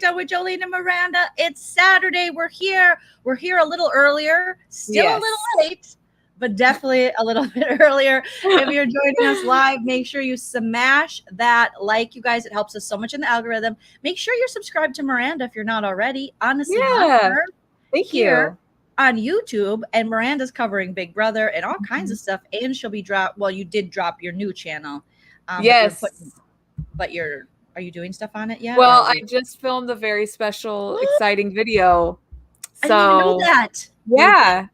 Breakdown with Joleen and Maranda. It's Saturday. We're here. We're here a little earlier, still a little late, but definitely a little bit earlier. If you're joining us live, make sure you smash that like, you guys. It helps us so much in the algorithm. Make sure you're subscribed to Maranda if you're not already. Honestly, thank you. On YouTube, and Miranda's covering Big Brother and all kinds of stuff. And she'll be dropped. Well, you did drop your new channel. Yes. Are you doing stuff on it yet? Well, I just filmed a very special, exciting video. I didn't even know that.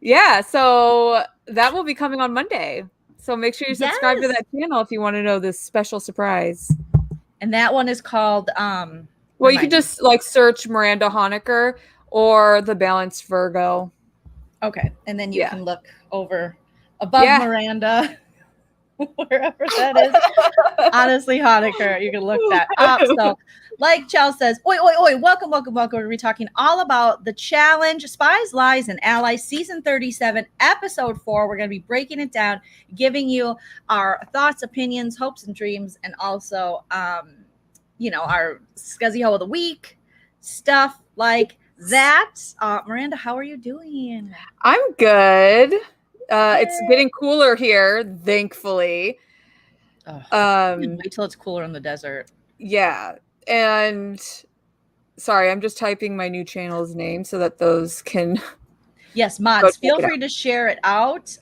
Yeah. So that will be coming on Monday. So make sure you subscribe to that channel if you want to know this special surprise. And that one is called well, you can just search Miranda Honecker or The Balanced Virgo. Okay. And then you can look above Miranda. Wherever that is. Honestly, Honecker, you can look that up. So, like Chell says, oi, welcome. We're going to be talking all about the challenge, Spies, Lies, and Allies, Season 37, Episode 4. We're going to be breaking it down, giving you our thoughts, opinions, hopes, and dreams, and also, our Scuzzy Hoe of the Week, stuff like that. Miranda, how are you doing? I'm good. It's getting cooler here, thankfully. Wait till it's cooler in the desert. Yeah. And sorry, I'm just typing my new channel's name so that those can. Yes, mods, feel free to share it out.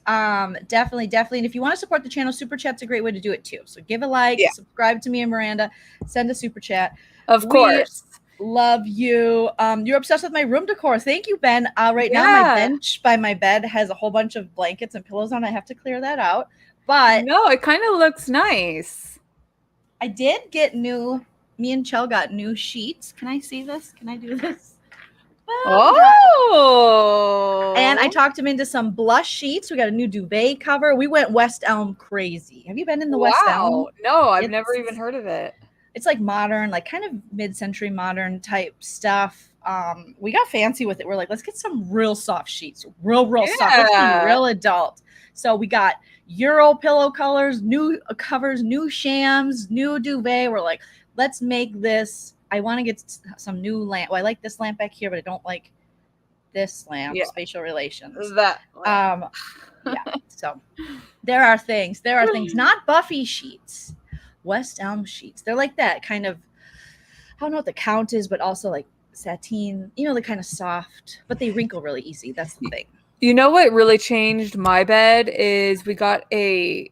Definitely. And if you want to support the channel, Super Chat's a great way to do it too. So give a like, subscribe to me and Miranda, send a Super Chat. Of course. Love you. You're obsessed with my room decor. Thank you, Ben. Right now, my bench by my bed has a whole bunch of blankets and pillows on. I have to clear that out. But no, it kind of looks nice. I did get me and Chell got new sheets. Can I see this? Can I do this? Oh. And I talked him into some blush sheets. We got a new duvet cover. We went West Elm crazy. Have you been in the West Elm? No, I've never even heard of it. It's like modern, like kind of mid-century modern type stuff. We got fancy with it. We're like, let's get some real soft sheets, real soft. Let's be real adult. So we got Euro pillow colors, new covers, new shams, new duvet. We're like, let's make this. I want to get some new lamp. Well, I like this lamp back here, but I don't like this lamp. Spatial relations. That. So there are things. Not Buffy sheets. West Elm sheets. They're like that kind of, I don't know what the count is, but also like sateen, they're kind of soft, but they wrinkle really easy. That's the thing. You know what really changed my bed is we got a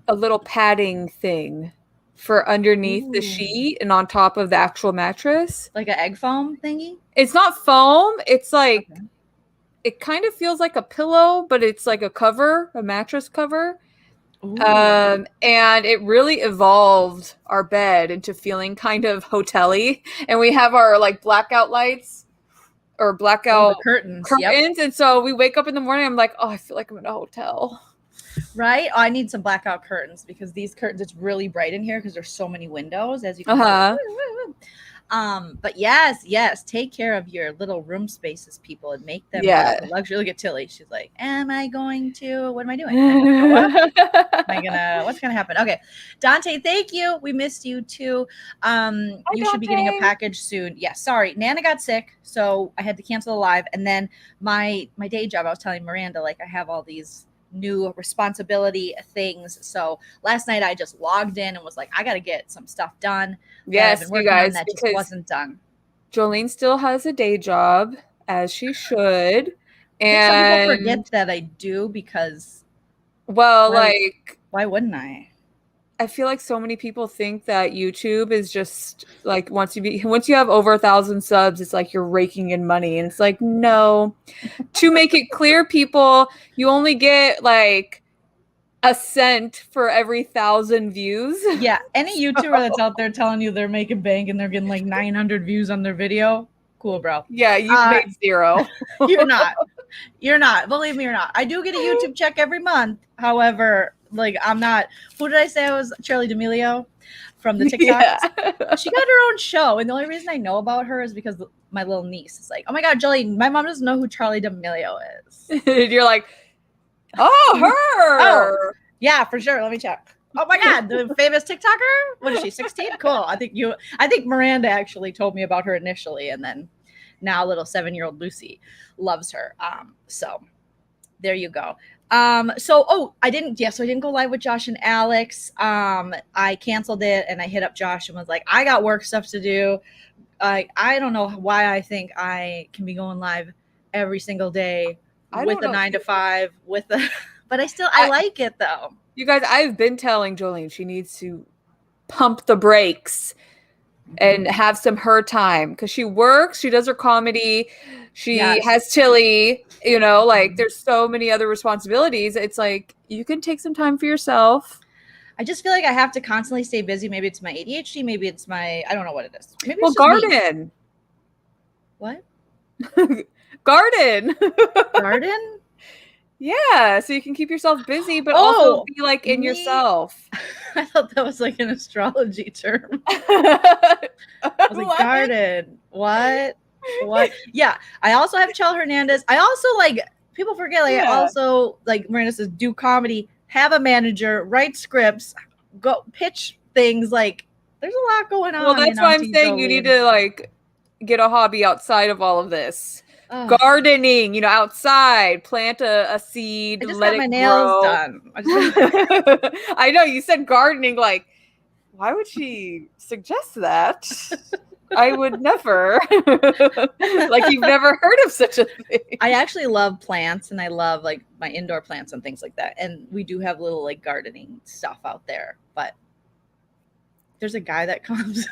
little padding thing for underneath the sheet and on top of the actual mattress. Like an egg foam thingy? It's not foam. It's like, it kind of feels like a pillow, but it's like a mattress cover. And it really evolved our bed into feeling kind of hotel-y. And we have our blackout lights or blackout curtains. And so we wake up in the morning, I'm like, I feel like I'm in a hotel. Right? I need some blackout curtains because these curtains, it's really bright in here because there's so many windows, as you can see. But yes, take care of your little room spaces, people, and make them a luxury. Look at Tilly. She's like, what am I doing? What's gonna happen? Okay. Dante, thank you. We missed you too. You should be getting a package soon. Yeah, sorry. Nana got sick, so I had to cancel the live. And then my day job, I was telling Miranda, I have all these new responsibility things. So last night I just logged in and was like, I got to get some stuff done. Yes, you guys, that just wasn't done. Jolene still has a day job, as she should. And some people forget that I do because, why wouldn't I? I feel like so many people think that YouTube is just once you have over 1,000 subs, it's like you're raking in money. And it's like, no. To make it clear, people, you only get a cent for every 1,000 views. Yeah. Any YouTuber that's out there telling you they're making bank and they're getting 900 views on their video, cool, bro. Yeah, you made zero. You're not. Believe me, you're not. I do get a YouTube check every month. However, I'm not. Who did I say I was? Charlie D'Amelio from the TikToks. Yeah. She got her own show, and the only reason I know about her is because my little niece is like, "Oh my God, Joleen, my mom doesn't know who Charlie D'Amelio is." You're like, "Oh, her." Oh, yeah, for sure. Let me check. Oh my God, the famous TikToker. What is she? 16? Cool. I think Miranda actually told me about her initially, and then now little 7-year-old Lucy loves her. So there you go. So I didn't go live with Josh and Alex. I canceled it and I hit up Josh and was like, I got work stuff to do. I don't know why I think I can be going live every single day with a 9 to 5 but I like it though. You guys, I've been telling Joleen she needs to pump the brakes and have some her time because she works, she does her comedy, she has Tilly, like there's so many other responsibilities. It's like you can take some time for yourself. I just feel like I have to constantly stay busy. Maybe it's my ADHD, maybe it's I don't know what it is. Maybe it's garden. What? Garden. Garden? Yeah, so you can keep yourself busy, but also be like in yourself. I thought that was like an astrology term. I was like, garden. What? Yeah. I also have Chel Hernandez. I also people forget, I also Miranda says, do comedy, have a manager, write scripts, go pitch things. Like there's a lot going on. Well, that's why I'm saying you need to get a hobby outside of all of this. Gardening, outside, plant a seed, I just let got my it nails grow. done. I know you said gardening. Like, why would she suggest that? I would never. Like, you've never heard of such a thing. I actually love plants, and I love my indoor plants and things like that. And we do have little gardening stuff out there. But there's a guy that comes.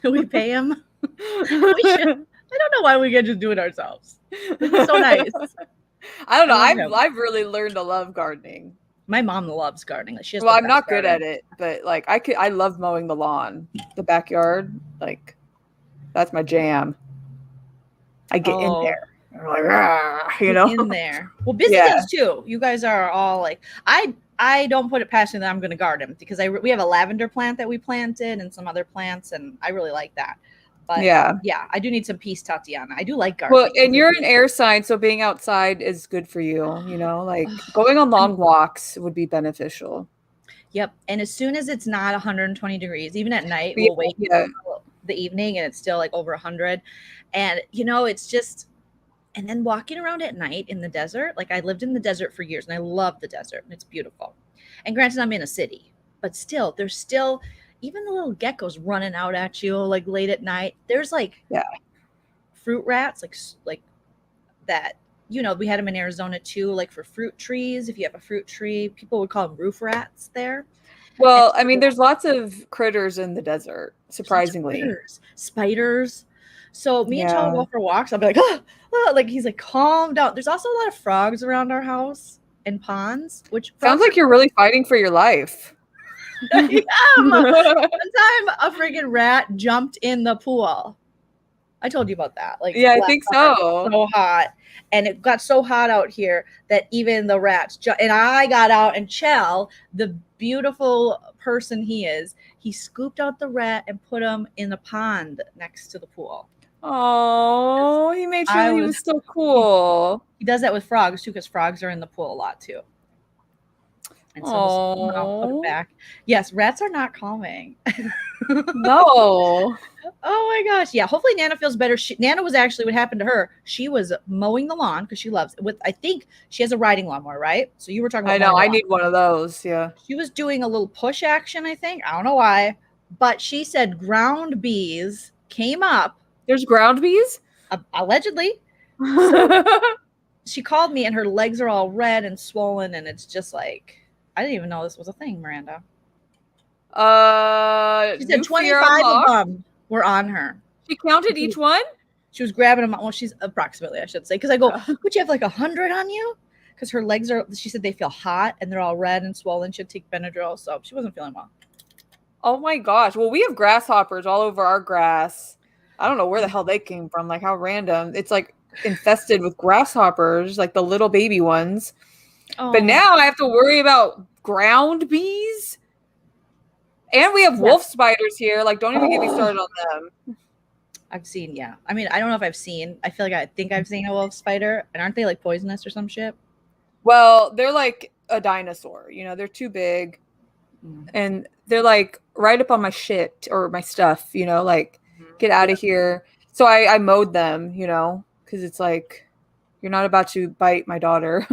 We pay him. We should. I don't know why we can just do it ourselves. It's so nice. I don't know. I've really learned to love gardening. My mom loves gardening. I'm not good at it, but I love mowing the lawn, the backyard. Like that's my jam. I get in there. I'm like, in there. Well, busy does too. You guys are all I don't put it past me that I'm going to garden because we have a lavender plant that we planted and some other plants, and I really like that. But yeah, I do need some peace, Tatiana. I do like gardening. Well, and you're an air sign, so being outside is good for you. Going on long walks would be beneficial. Yep. And as soon as it's not 120 degrees, even at night, we'll wake up the evening and it's still over 100. And it's just, and then walking around at night in the desert, I lived in the desert for years and I love the desert and it's beautiful. And granted, I'm in a city, but still, there's still even the little geckos running out at you late at night. There's fruit rats like that. We had them in Arizona too, for fruit trees. If you have a fruit tree, people would call them roof rats there. Well, I mean, there's lots of critters in the desert, surprisingly. Spiders. So me and Chel will go for walks. I'll be like, he's like, calm down. There's also a lot of frogs around our house and ponds, which sounds like you're really fighting for your life. I am. One time a friggin' rat jumped in the pool. I told you about that. I think so. So hot. And it got so hot out here that even the rats and I got out, and Chel, the beautiful person he is, he scooped out the rat and put him in a pond next to the pool. Oh, he made sure he was so cool. He does that with frogs too, because frogs are in the pool a lot too. And so I'll put it back. Yes, rats are not calming. No. Oh my gosh. Yeah. Hopefully Nana feels better. Nana was actually, what happened to her, she was mowing the lawn because she loves it. I think she has a riding lawnmower, right? So you were talking about. I know. I need one of those. Yeah. She was doing a little push action, I think. I don't know why. But she said ground bees came up. There's ground bees? Allegedly. So she called me and her legs are all red and swollen. And it's just I didn't even know this was a thing, Miranda. She said 25 of them were on her. She counted each one? She was grabbing them. Well, she's approximately, I should say. Because I go, would you have 100 on you? Because her legs she said they feel hot and they're all red and swollen. She'd take Benadryl. So she wasn't feeling well. Oh my gosh. Well, we have grasshoppers all over our grass. I don't know where the hell they came from. How random. It's infested with grasshoppers, the little baby ones. Oh. But now I have to worry about ground bees. And we have wolf spiders here. Don't even get me started on them. I've seen, I mean, I don't know if I've seen. I think I've seen a wolf spider. And aren't they poisonous or some shit? Well, they're a dinosaur. You know, they're too big. And they're like right up on my shit or my stuff, you know, like get out of here. So I mowed them, you know, because it's like you're not about to bite my daughter.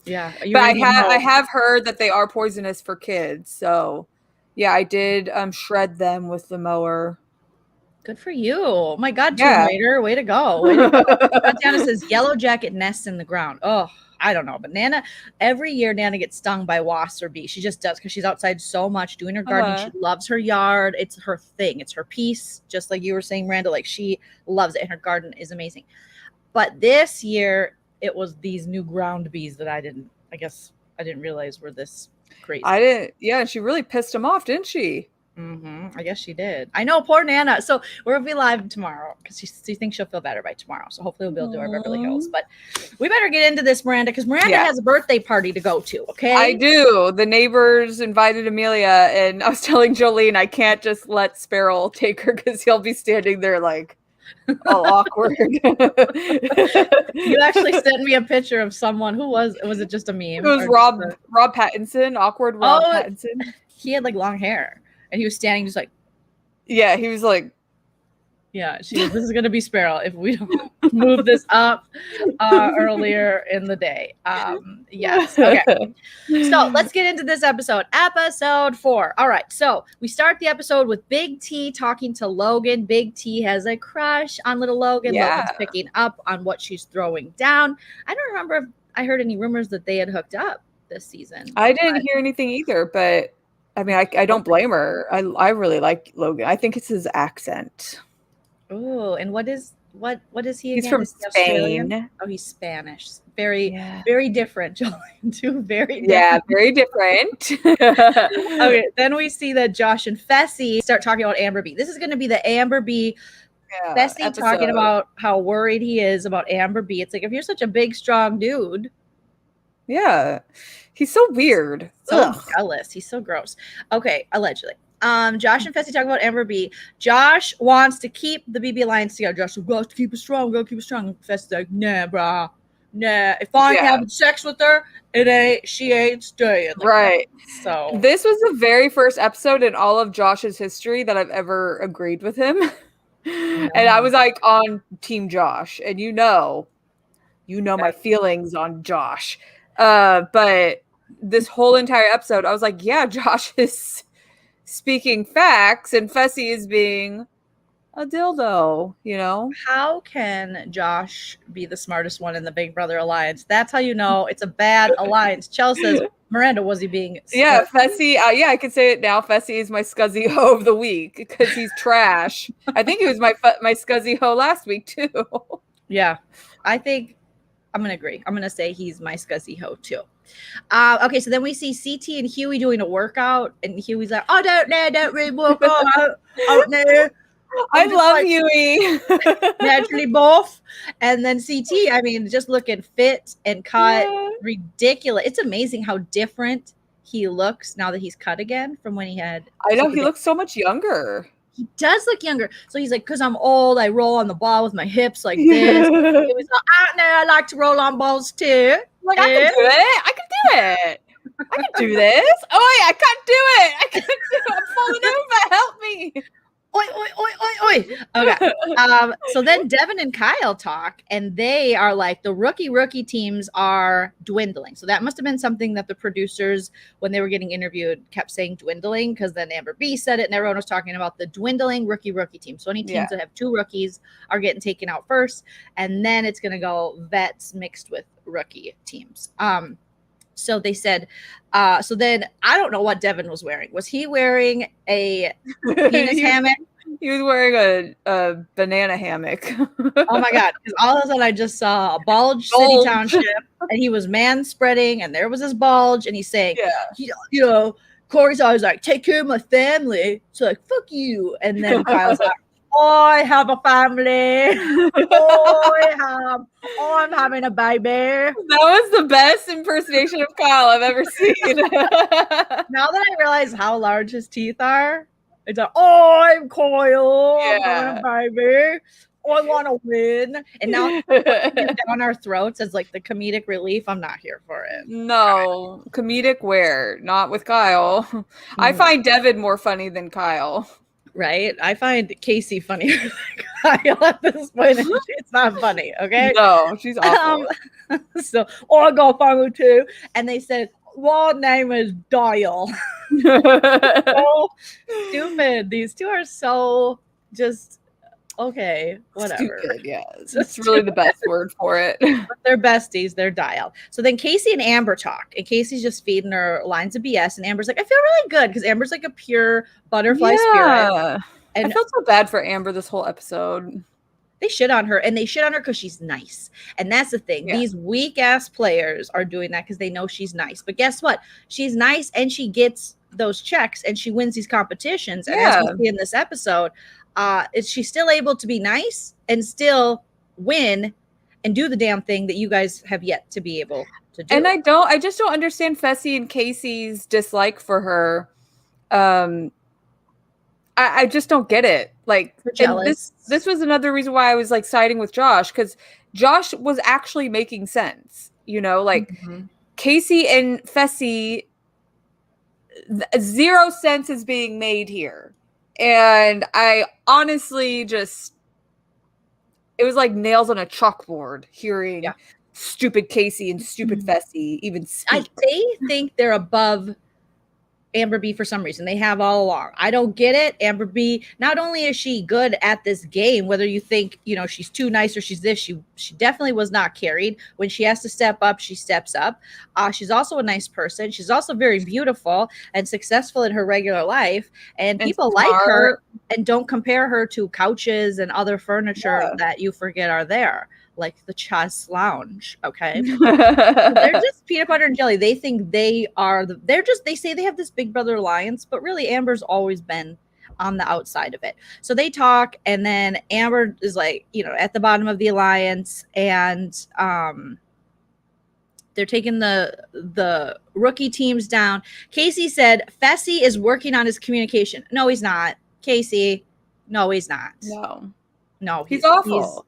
Yeah. But I have heard that they are poisonous for kids. So yeah, I did shred them with the mower. Good for you. Oh my God, Tomb Raider. Way to go. Way to go. Tatiana says yellow jacket nests in the ground. Oh, I don't know. But Nana, every year Nana gets stung by wasps or bees. She just does because she's outside so much doing her gardening. She loves her yard. It's her thing. It's her piece. Just like you were saying, Miranda, like she loves it and her garden is amazing. But this year it was these new ground bees that I didn't realize were this crazy. I didn't. Yeah. She really pissed him off, didn't she? I guess she did. I know, poor Nana. So we'll be live tomorrow because she thinks she'll feel better by tomorrow. So hopefully we'll be able to do our Beverly Hills. But we better get into this, Miranda, because Miranda has a birthday party to go to. Okay, I do. The neighbors invited Amelia, and I was telling Joleen I can't just let Sparrow take her because he'll be standing there like all awkward. You actually sent me a picture of someone. Who was it? Just a meme? It was Rob Pattinson. Awkward Rob Pattinson. He had like long hair. And he was standing just like, yeah, he was like, yeah, this is going to be Sparrow if we don't move this up earlier in the day. Yes. Okay. So let's get into this episode. Episode 4. All right. So we start the episode with Big T talking to Logan. Big T has a crush on little Logan. Yeah. Logan's picking up on what she's throwing down. I don't remember if I heard any rumors that they had hooked up this season. I didn't hear anything either, but I mean, I don't blame her. I really like Logan. I think it's his accent. Oh, and what is he again? He's from Spain. Oh, he's Spanish. Very different, Joleen. Two very different. Yeah, very different. Okay, then we see that Josh and Fessy start talking about Amber B. This is going to be the Amber B. Fessy episode. Talking about how worried he is about Amber B. It's like, if you're such a big, strong dude. Yeah. He's so weird. So jealous. He's so gross. Okay, allegedly. Josh and Fessy talk about Amber B. Josh wants to keep the BB Alliance together. Josh says, we got to keep it strong. We got to keep it strong. Fessy's like, nah, brah. Nah. If I ain't having sex with her, she ain't staying. Like right. That. So this was the very first episode in all of Josh's history that I've ever agreed with him. And I was like on Team Josh. And you know my feelings on Josh. But this whole entire episode, I was like, yeah, Josh is speaking facts and Fessy is being a dildo, you know? How can Josh be the smartest one in the Big Brother Alliance? That's how you know it's a bad alliance. Chelsea says, Miranda, was he being Yeah, Fessy, I can say it now. Fessy is my scuzzy hoe of the week because he's trash. I think he was my scuzzy hoe last week, too. Yeah, I think I'm going to agree. I'm going to say he's my scuzzy hoe, too. Okay, so then we see CT and Huey doing a workout, and Huey's like, I don't really work out there. I love Huey. Naturally buff. And then CT, I mean, just looking fit and cut. Ridiculous. It's amazing how different he looks now that he's cut again from when he had. I know, he looks so much younger. He does look younger. So he's like, because I'm old, I roll on the ball with my hips like this. He was like, I like to roll on balls too. Like, I can do it. I can do this. Oh, I can't do it. I'm falling over. Help me. Oi, oi, oi, oi, oi. Okay. So then Devin and Kyle talk, and they are like, the rookie teams are dwindling. So that must have been something that the producers, when they were getting interviewed, kept saying dwindling, because then Amber B said it, and everyone was talking about the dwindling rookie team. So any teams that have 2 rookies are getting taken out first, and then it's going to go vets mixed with rookie teams. So they said, so then I don't know what Devin was wearing. Was he wearing a penis hammock? He was wearing a banana hammock. Oh my God. Because all of a sudden I just saw a bulge city township, and he was man spreading, and there was his bulge, and he's saying, you know, Corey's always like, take care of my family. So like, fuck you. And then Kyle's like, I have a family. I'm having a baby. That was the best impersonation of Kyle I've ever seen. Now that I realize how large his teeth are, it's like, I'm Kyle. I'm having a baby. I want to win. And now it's down our throats as like the comedic relief. I'm not here for it. No, comedic where? Not with Kyle. I find Devin more funny than Kyle. Right? I find Casey funnier than Kyle at this point. And it's not funny, okay? No, she's awful. So, I got funny too. And they said, "What name is Dial?" So stupid. These two are so just okay, whatever. Stupid, yeah. It's really the best word for it. But they're besties. They're Dial. So then Casey and Amber talk, and Casey's just feeding her lines of BS, and Amber's like, "I feel really good," because Amber's like a pure butterfly spirit. And I felt so bad for Amber this whole episode. They shit on her, and they shit on her because she's nice. And that's the thing. Yeah. These weak ass players are doing that because they know she's nice. But guess what? She's nice, and she gets those checks, and she wins these competitions. And as we see in this episode, is she still able to be nice and still win and do the damn thing that you guys have yet to be able to do? And I just don't understand Fessy and Casey's dislike for her. I just don't get it. Like, this was another reason why I was like siding with Josh, because Josh was actually making sense. You know, like Casey and Fessy, 0 sense is being made here. And I honestly just, it was like nails on a chalkboard hearing stupid Casey and stupid Fessy even speak. They think they're above Amber B for some reason. They have all along. I don't get it. Amber B, not only is she good at this game, whether you think, you know, she's too nice or she's this, she definitely was not carried. When she has to step up, she steps up. She's also a nice person. She's also very beautiful and successful in her regular life. And people like her and don't compare her to couches and other furniture that you forget are there, like the Chas Lounge. Okay. They're just peanut butter and jelly. They think they are they say they have this big brother alliance, but really Amber's always been on the outside of it. So they talk, and then Amber is like, you know, at the bottom of the alliance, and they're taking the rookie teams down. Casey said Fessy is working on his communication. No, he's not. Casey, no, he's not. No, he's awful.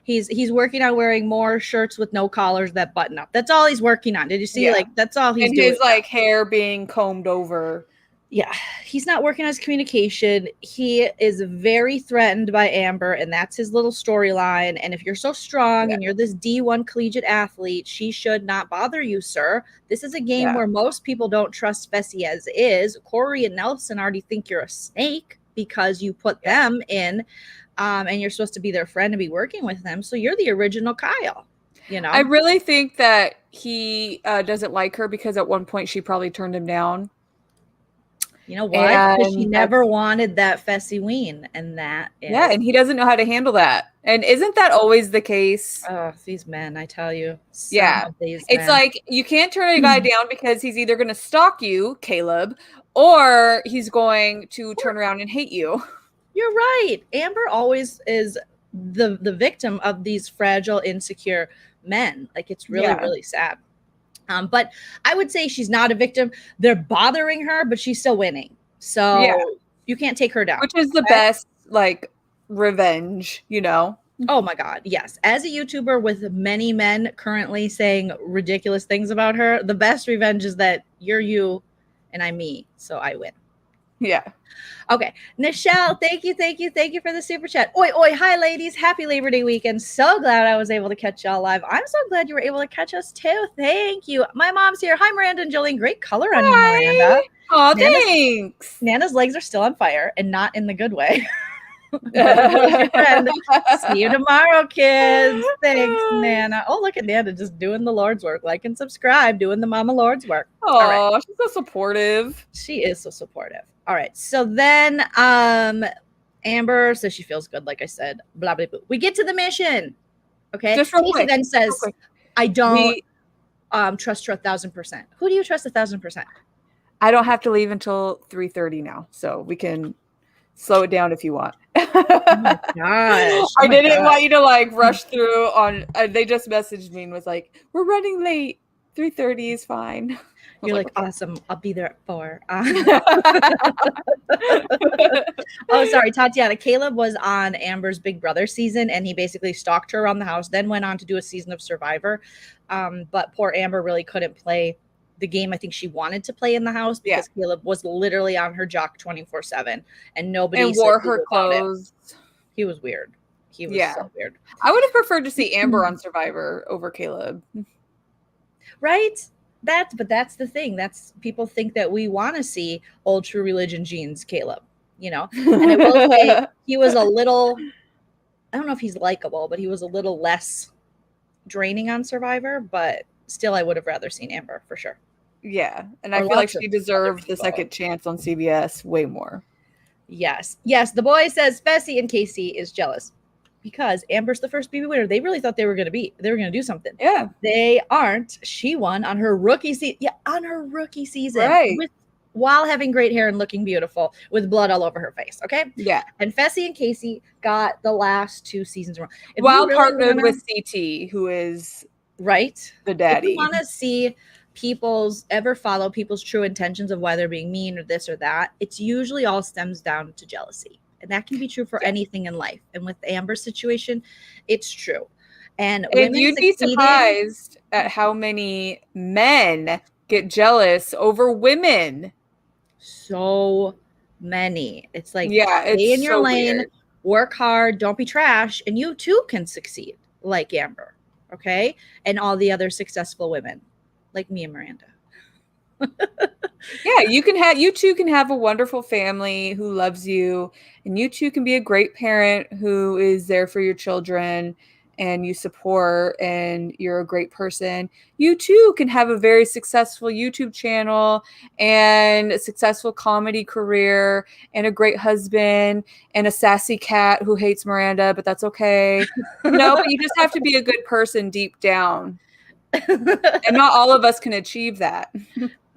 He's working on wearing more shirts with no collars that button up. That's all he's working on. Did you see? Like, that's all he's doing. And his like hair being combed over. Yeah, he's not working on his communication. He is very threatened by Amber, and that's his little storyline. And if you're so strong and you're this D1 collegiate athlete, she should not bother you, sir. This is a game where most people don't trust Fessy as is. Corey and Nelson already think you're a snake because you put them in. And you're supposed to be their friend and be working with them. So you're the original Kyle, you know? I really think that he doesn't like her because at one point she probably turned him down. You know what? Because she never wanted that Fessy Ween. And that is... Yeah, and he doesn't know how to handle that. And isn't that always the case? Oh, these men, I tell you. It's like you can't turn a guy down because he's either going to stalk you, Caleb, or he's going to turn around and hate you. You're right. Amber always is the victim of these fragile, insecure men. Like, it's really, really sad. But I would say she's not a victim. They're bothering her, but she's still winning. So you can't take her down. Which is the best, like, revenge, you know? Oh, my God. Yes. As a YouTuber with many men currently saying ridiculous things about her, the best revenge is that you're you and I'm me. So I win. Yeah. Okay. Nichelle, thank you for the super chat. Oi, oi. Hi, ladies. Happy Labor Day weekend. So glad I was able to catch y'all live. I'm so glad you were able to catch us too. Thank you. My mom's here. Hi, Miranda and Joleen. Great color on you, Miranda. Oh, thanks. Nana's legs are still on fire and not in the good way. See you tomorrow, kids. Thanks, Nana. Oh, look at Nana just doing the Lord's work. Like and subscribe, doing the Mama Lord's work. Oh, she's so supportive. She is so supportive. All right. So then Amber says she feels good, like I said. Blah, blah, blah. We get to the mission. Okay. Just real quick. Then says, I don't trust her 1,000%. Who do you trust 1,000%? I don't have to leave until 3:30 now, so we can slow it down if you want. Oh my gosh. I didn't want you to like rush through on. They just messaged me and was like, "We're running late. 3:30 is fine." You're like, awesome. I'll be there at 4. Oh, sorry, Tatiana. Caleb was on Amber's Big Brother season, and he basically stalked her around the house, then went on to do a season of Survivor. But poor Amber really couldn't play the game I think she wanted to play in the house because Caleb was literally on her jock 24/7, and nobody and wore her clothes. He was weird. He was so weird. I would have preferred to see Amber on Survivor over Caleb. Right? But that's the thing. That's people think that we want to see old True Religion jeans Caleb, you know. And I will say he was a little, I don't know if he's likable, but he was a little less draining on Survivor, but still I would have rather seen Amber for sure. Yeah. And I feel like she deserved the second chance on CBS way more. Yes. Yes. The boy says Fessy and Casey is jealous because Amber's the first BB winner. They really thought they were going to do something. Yeah. They aren't. She won on her rookie season. Yeah. On her rookie season. Right. While having great hair and looking beautiful with blood all over her face. Okay. Yeah. And Fessy and Casey got the last 2 seasons wrong. While partnered with CT, who is the daddy. If you want to see follow people's true intentions of why they're being mean or this or that, it's usually all stems down to jealousy. And that can be true for anything in life. And with Amber's situation, it's true. And you'd be surprised at how many men get jealous over women. So many. It's like, stay in your lane, work hard, don't be trash, and you too can succeed like Amber. Okay? And all the other successful women like me and Miranda. Yeah, you too can have a wonderful family who loves you, and you too can be a great parent who is there for your children and you support, and you're a great person. You too can have a very successful YouTube channel and a successful comedy career and a great husband and a sassy cat who hates Miranda, but that's okay. No, but you just have to be a good person deep down. And not all of us can achieve that.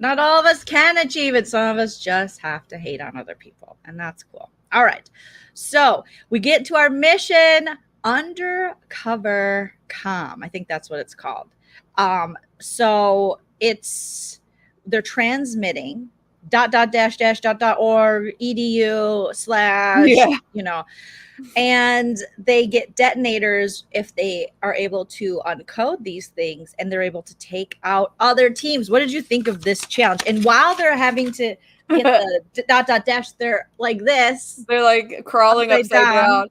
Not all of us can achieve it. Some of us just have to hate on other people, and that's cool. All right. So we get to our mission, Undercover Com. I think that's what it's called. So they're transmitting .org edu/, and they get detonators if they are able to uncode these things, and they're able to take out other teams. What did you think of this challenge? And while they're having to get the ... they're like this. They're like crawling upside down.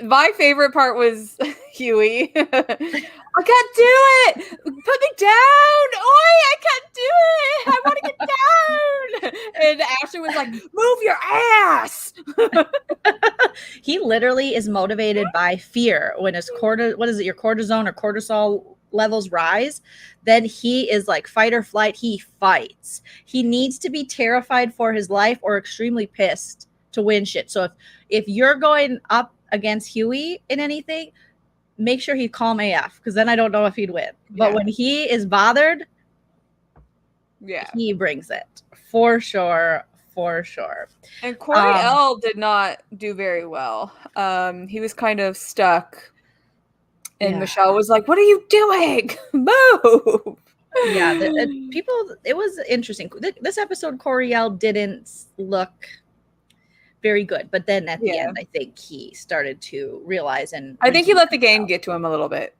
My favorite part was Huey. I can't do it. Put me down. Oi, I can't do it. I want to get down. And Ashley was like, move your ass. He literally is motivated by fear. When his your cortisone or cortisol levels rise, then he is like fight or flight. He fights. He needs to be terrified for his life or extremely pissed to win shit. So if you're going up against Huey in anything, make sure he's calm AF, because then I don't know if he'd win. But when he is bothered, he brings it for sure. And Corey L did not do very well. He was kind of stuck. And Michelle was like, what are you doing? Move. Yeah, it was interesting. This episode, Corey L didn't look very good. But then at the end, I think he started to realize. And I think he let the game get to him a little bit.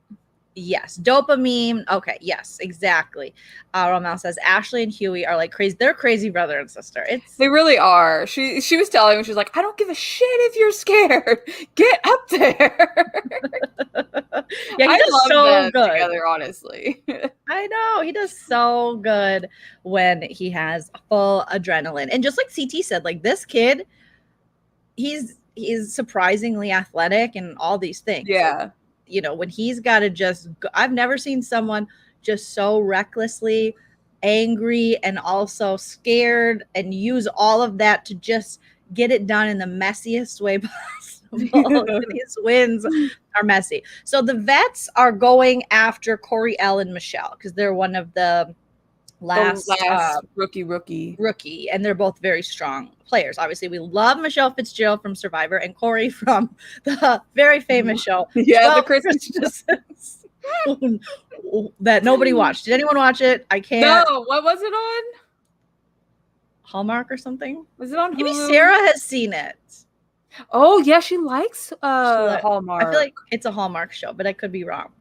Yes. Dopamine. Okay. Yes, exactly. Romel says Ashley and Huey are like crazy. They're crazy brother and sister. They really are. She was telling me, she's like, I don't give a shit if you're scared. Get up there. Yeah, he does so good together, honestly. I know. He does so good when he has full adrenaline. And just like CT said, like this kid, he's surprisingly athletic and all these things. Yeah. When he's got to just go, I've never seen someone just so recklessly angry and also scared and use all of that to just get it done in the messiest way possible. His wins are messy. So the vets are going after Corey L and Michelle because they're one of the last rookie, and they're both very strong players. Obviously, we love Michelle Fitzgerald from Survivor and Corey from the very famous show, the Christmas that nobody watched. Did anyone watch it? I can't. No, what was it on? Hallmark or something. Was it on Hulu? Maybe Sarah has seen it. Oh yeah, she likes Hallmark. I feel like it's a Hallmark show, but I could be wrong.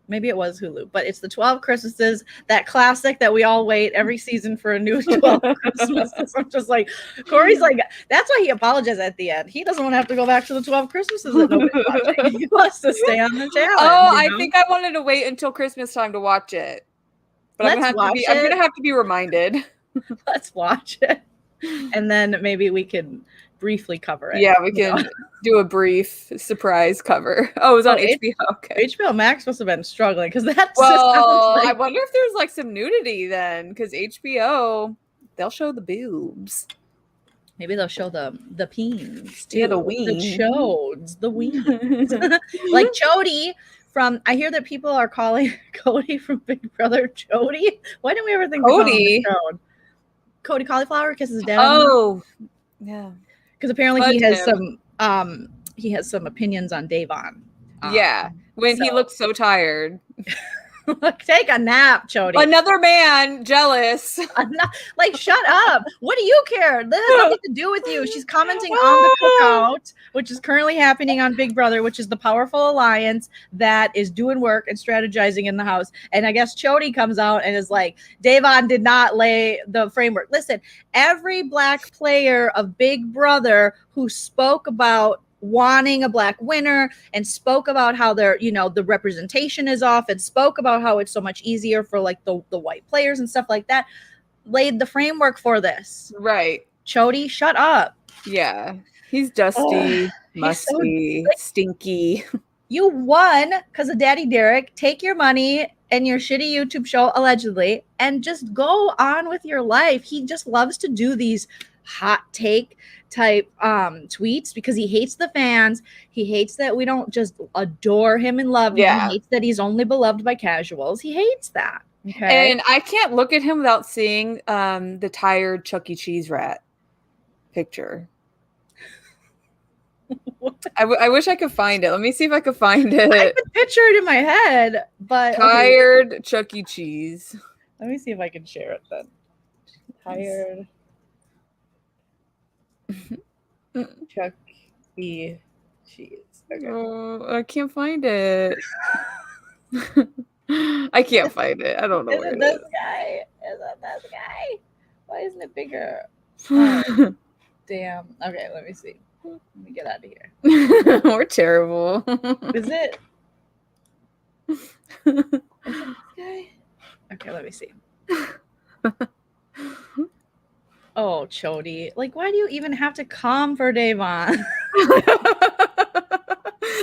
Maybe it was Hulu, but it's the 12 Christmases, that classic that we all wait every season for a new 12 Christmases. I'm just like, Corey's like, that's why he apologized at the end. He doesn't want to have to go back to the 12 Christmases that nobody's watching. He wants to stay on the challenge. Oh, I think I wanted to wait until Christmas time to watch it. But I'm gonna have to be reminded. Let's watch it. And then maybe we can briefly cover it. Yeah, we can do a brief surprise cover. Oh, it was on HBO. Okay. HBO Max must have been struggling because that's I wonder if there's like some nudity then, because HBO, they'll show the boobs. Maybe they'll show the peens too. Yeah, the ween. The chodes, the weens. Like Chody from, I hear that people are calling Cody from Big Brother Chody. Why didn't we ever think Cody? Cody Cauliflower kisses his dad. Oh, yeah. Because apparently he has some opinions on Davon. Yeah, when he looks so tired. Take a nap, Chody. Another man jealous. Like, shut up. What do you care? This has nothing to do with you. She's commenting on the cookout, which is currently happening on Big Brother, which is the powerful alliance that is doing work and strategizing in the house. And I guess Chody comes out and is like, Davon did not lay the framework. Listen, every Black player of Big Brother who spoke about wanting a Black winner and spoke about how their, the representation is off and spoke about how it's so much easier for like the white players and stuff like that, laid the framework for this. Right. Chody, shut up. Yeah. He's dusty, musty, stinky. You won because of Daddy Derek. Take your money and your shitty YouTube show, allegedly, and just go on with your life. He just loves to do these hot take type tweets because he hates the fans. He hates that we don't just adore him and love him. He hates that he's only beloved by casuals. He hates that. Okay. And I can't look at him without seeing the tired Chuck E. Cheese rat picture. I wish I could find it. Let me see if I could find it. I could picture it in my head, but tired Chuck E. Cheese. Let me see if I can share it then. Tired Chuck E. Cheese. Okay. Oh, I can't find it. I can't find it. I don't know where it is. Guy? Is it this guy? Why isn't it bigger? Oh, damn. Okay, let me see. Let me get out of here. We're terrible. Is it? Is it this guy? Okay, let me see. Oh, Chody. Like, why do you even have to come for Davon?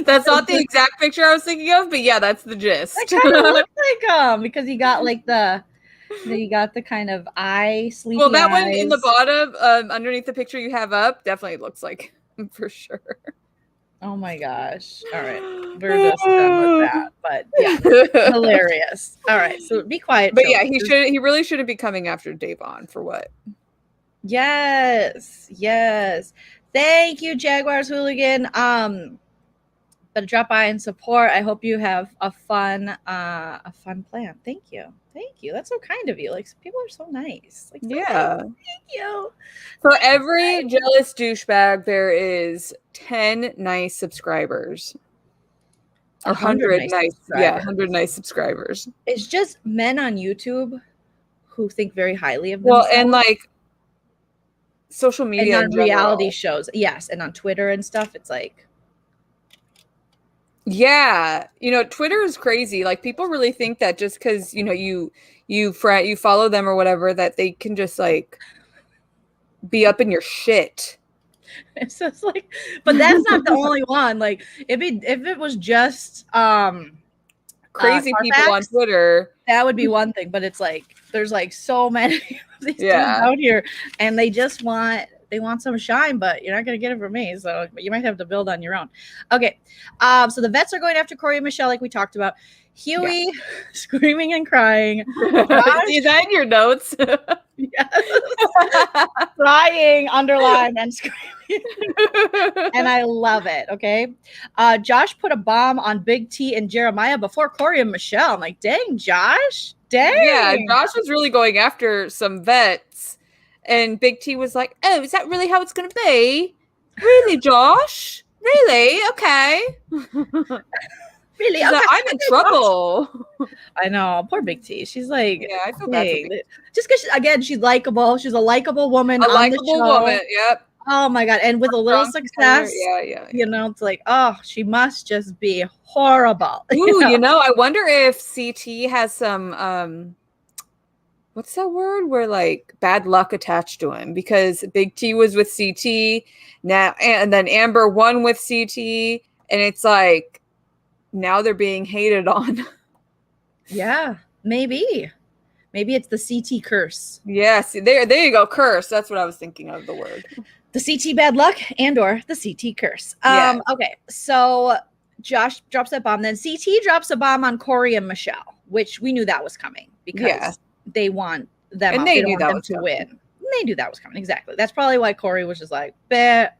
That's not the exact picture I was thinking of, but yeah, that's the gist. It kind of looks like because he got like you got the kind of eye sleepy. Well, that eyes. one in the bottom, underneath the picture you have up, definitely looks like him for sure. Oh my gosh. All right. We're just done with that. But yeah, hilarious. All right. So be quiet. But yeah, he really shouldn't be coming after Davon for what? Yes. Thank you, Jaguars Hooligan. But drop by and support. I hope you have a fun plan. Thank you. That's so kind of you. Like, people are so nice. Like, yeah. Thank you. For every jealous douchebag, there is 10 nice subscribers. Or 100 nice. Yeah, 100 nice subscribers. It's just men on YouTube who think very highly of themselves. Well, and like social media and on reality shows. Yes, and on Twitter and stuff, it's like, yeah, Twitter is crazy. Like, people really think that just because you follow them or whatever, that they can just like be up in your shit. It's just like, but that's not the only one. Like, if it was just crazy people on Twitter, that would be one thing. But it's like there's like so many of these dudes out here, and they want some shine, but you're not going to get it from me. So you might have to build on your own. Okay. So the vets are going after Corey and Michelle, like we talked about. Huey screaming and crying. Is that in your notes? Yes. Crying, underlined, and screaming. And I love it. Okay. Josh put a bomb on Big T and Jeremiah before Corey and Michelle. I'm like, dang, Josh. Dang. Yeah, Josh was really going after some vets. And Big T was like, oh, is that really how it's going to be? Really, Josh? Really? Okay. Really? She's like, I'm in trouble. I know. Poor Big T. She's like, yeah, I feel bad for Big T. Just because, again, she's likable. She's a likable woman on the show. Woman, yep. Oh, my God. And with a little success, yeah. You know, it's like, oh, she must just be horrible. Ooh, I wonder if CT has some, what's that word? Where like bad luck attached to him, because Big T was with CT now, and then Amber won with CT, and it's like now they're being hated on. Yeah, maybe it's the CT curse. Yes, there you go, curse. That's what I was thinking of, the word. The CT bad luck or the CT curse. Yeah. Okay, so Josh drops that bomb. Then CT drops a bomb on Corey and Michelle, which we knew that was coming because they want them, and they knew that was to win. And they knew that was coming. Exactly. That's probably why Corey was just like, bet,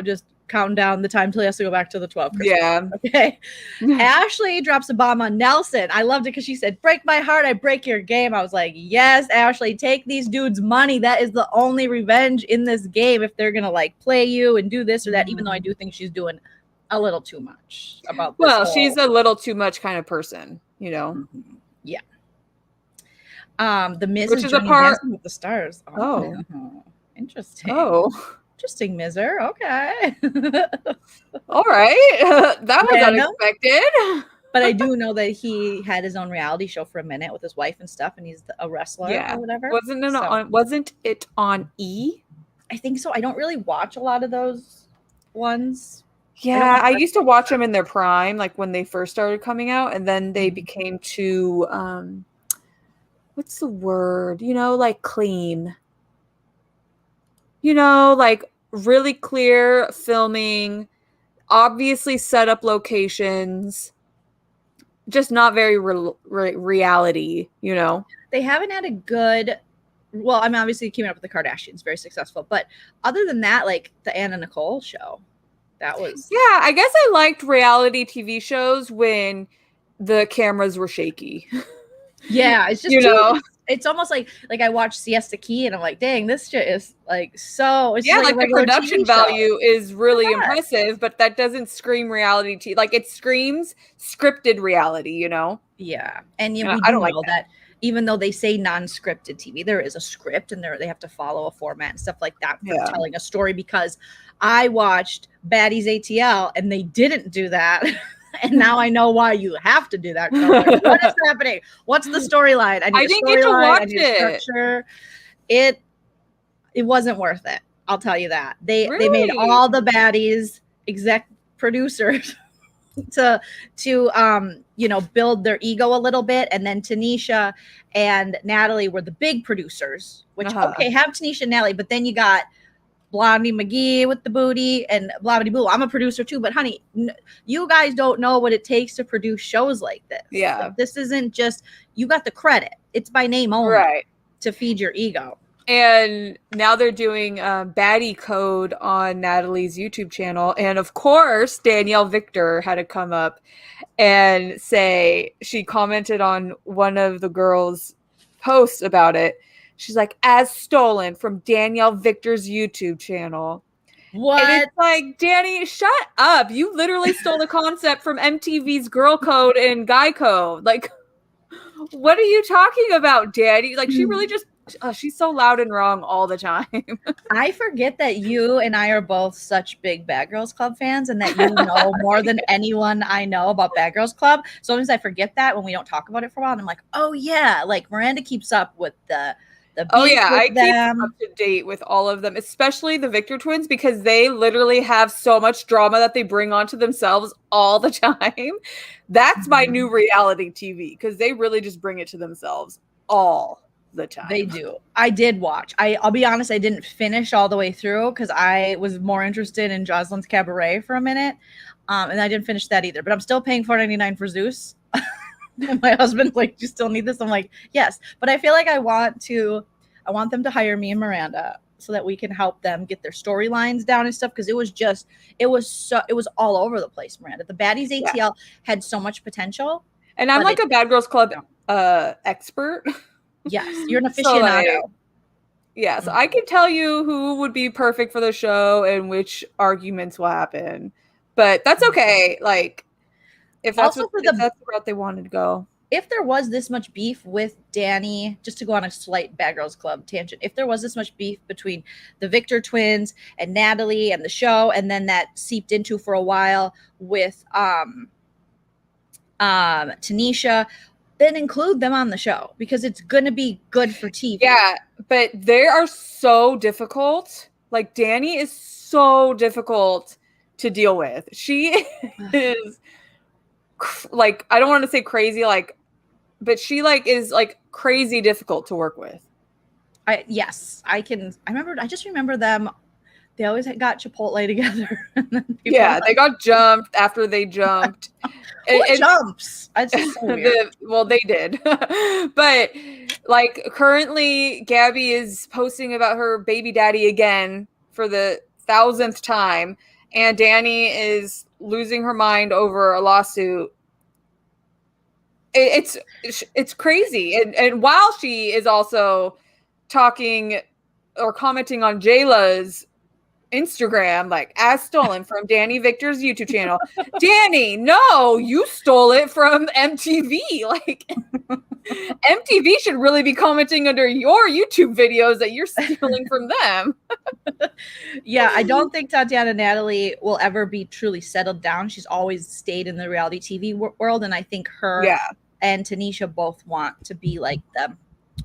just counting down the time till he has to go back to the 12. Yeah. Okay. Ashley drops a bomb on Nelson. I loved it because she said, break my heart, I break your game. I was like, yes, Ashley, take these dudes' money. That is the only revenge in this game if they're going to like play you and do this or that, even though I do think she's doing a little too much about this. Well, she's a little too much kind of person, Yeah. The Miz Which is a part with the stars. Oh. Interesting. Oh. Interesting, Mizer. Okay. All right. That was unexpected. But I do know that he had his own reality show for a minute with his wife and stuff, and he's a wrestler or whatever. Wasn't it on E? I think so. I don't really watch a lot of those ones. Yeah, I used to watch them in their prime, like when they first started coming out, and then they became too what's the word? Like clean. Like really clear filming, obviously set up locations, just not very reality, They haven't had a good, well, I mean, obviously keeping up with the Kardashians, very successful. But other than that, like the Anna Nicole show, that was. Yeah, I guess I liked reality TV shows when the cameras were shaky. Yeah, it's just it's almost like I watched Siesta Key and I'm like, dang, this shit is like so. It's like the production value is really impressive, but that doesn't scream reality TV. Like it screams scripted reality, Yeah, and we I don't know that even though they say non-scripted TV, there is a script and they have to follow a format and stuff like that for telling a story. Because I watched Baddies ATL and they didn't do that. And now I know why you have to do that. Like, what is happening? What's the storyline? I didn't get to watch it. It wasn't worth it. I'll tell you that. They made all the baddies exec producers to build their ego a little bit, and then Tanisha and Natalie were the big producers. Which have Tanisha and Natalie, but then you got Blondie McGee with the booty and blah blah blah. I'm a producer too, but honey, you guys don't know what it takes to produce shows like this. Yeah, like, this isn't just you got the credit; it's by name only, right? To feed your ego. And now they're doing baddie code on Natalie's YouTube channel, and of course Danielle Victor had to come up and say she commented on one of the girls' posts about it. She's like, as stolen from Danielle Victor's YouTube channel. What? And it's like, Danny, shut up. You literally stole the concept from MTV's Girl Code and Guy Code. Like, what are you talking about, Danny? Like, she really just, she's so loud and wrong all the time. I forget that you and I are both such big Bad Girls Club fans and that you know more than anyone I know about Bad Girls Club. Sometimes I forget that when we don't talk about it for a while. And I'm like, oh, yeah. Like, Miranda keeps up with the I keep up to date with all of them, especially the Victor twins, because they literally have so much drama that they bring onto themselves all the time. That's my new reality TV, because they really just bring it to themselves all the time. They do. I did watch. I'll be honest, I didn't finish all the way through because I was more interested in Jocelyn's Cabaret for a minute, and I didn't finish that either. But I'm still paying $4.99 for Zeus. And my husband's like, you still need this? I'm like, yes. But I feel like I want them to hire me and Miranda so that we can help them get their storylines down and stuff. Because it was all over the place, Miranda. The Baddies ATL had so much potential. And I'm like a Bad Girls Club expert. Yes, you're an aficionado. Yeah, so I can tell you who would be perfect for the show and which arguments will happen. But that's okay. Like, if that's Also if that's the route they wanted to go. If there was this much beef with Danny, just to go on a slight Bad Girls Club tangent, if there was this much beef between the Victor twins and Natalie and the show, and then that seeped into for a while with Tanisha, then include them on the show because it's going to be good for TV. Yeah, but they are so difficult. Like, Danny is so difficult to deal with. She is like, I don't want to say crazy, like, but she like is like crazy difficult to work with. I just remember them. They always got Chipotle together. Yeah, they got jumped after they jumped. Who jumps? It's just so weird. Well, they did. But like currently Gabby is posting about her baby daddy again for the 1,000th time, and Danny is losing her mind over a lawsuit. It's crazy. And while she is also talking or commenting on Jayla's Instagram, like, as stolen from Danny Victor's YouTube channel. Danny, no, you stole it from MTV. Like, MTV should really be commenting under your YouTube videos that you're stealing from them. Yeah, I don't think Tatiana Natalie will ever be truly settled down. She's always stayed in the reality TV world, and I think her and Tanisha both want to be like them.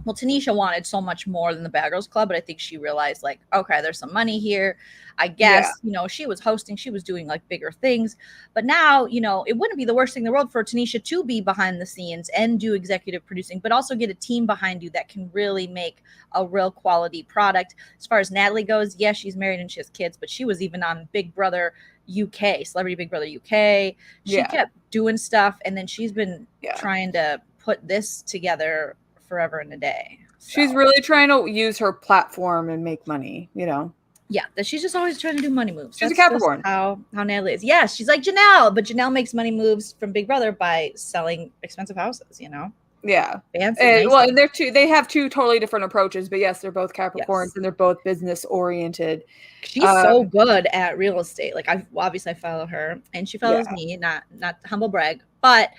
Well, Tanisha wanted so much more than the Bad Girls Club, but I think she realized, like, okay, there's some money here. I guess, she was hosting, she was doing like bigger things. But now, it wouldn't be the worst thing in the world for Tanisha to be behind the scenes and do executive producing, but also get a team behind you that can really make a real quality product. As far as Natalie goes, yes, she's married and she has kids, but she was even on Big Brother UK, Celebrity Big Brother UK. She kept doing stuff, and then she's been trying to put this together forever and a day. So. She's really trying to use her platform and make money, Yeah, that she's just always trying to do money moves. She's a Capricorn. How Natalie is. Yeah, she's like Janelle, but Janelle makes money moves from Big Brother by selling expensive houses, Yeah. Fancy, and they have two totally different approaches, but yes, they're both Capricorns and they're both business oriented. She's so good at real estate. Like, obviously I follow her and she follows me, not humble brag, but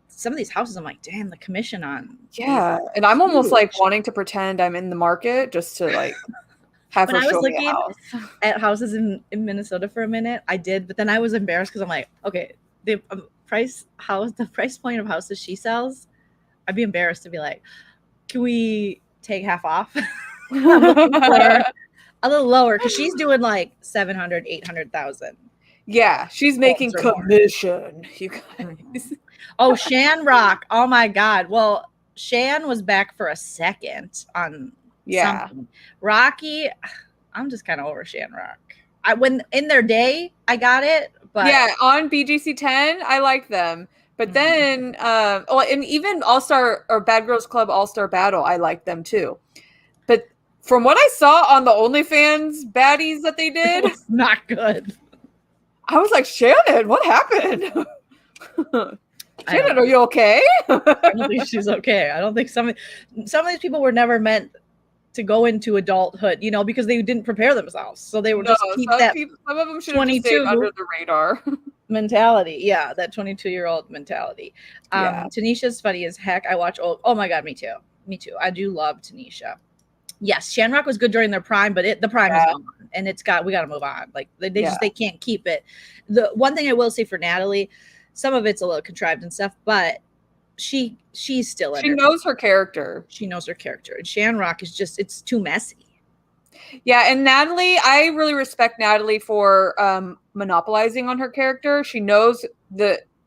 some of these houses I'm like, damn, the commission on. Yeah. And I'm almost like wanting to pretend I'm in the market just to like have her show me a house. At houses in Minnesota for a minute, I did, but then I was embarrassed because I'm like, okay, the price point of houses she sells, I'd be embarrassed to be like, can we take half off? I'm looking for a little lower because she's doing like 700, 800,000. Yeah, she's making commission, you guys. Oh, Shamrock. Oh my God. Well, Shan was back for a second on something. Rocky, I'm just kind of over Shamrock. When in their day, I got it, but on BGC 10, I like them. But then, and even All-Star or Bad Girls Club All-Star Battle, I like them too. But from what I saw on the OnlyFans baddies that they did, it's not good. I was like, Shannon, what happened? Shannon, are you okay? I don't think she's okay. I don't think some of these people were never meant to go into adulthood, because they didn't prepare themselves. So they were just keep that. Some of them should have stayed under the radar mentality. Yeah, that 22-year-old mentality. Tanisha's funny as heck. I watch oh my God, me too. I do love Tanisha. Yes, Shamrock was good during their prime, but the prime is gone, and we got to move on. Like they can't keep it. The one thing I will say for Natalie, some of it's a little contrived and stuff, but she's still in. She knows her character. She knows her character, and Shamrock is it's too messy. Yeah, and Natalie, I really respect Natalie for monopolizing on her character. She knows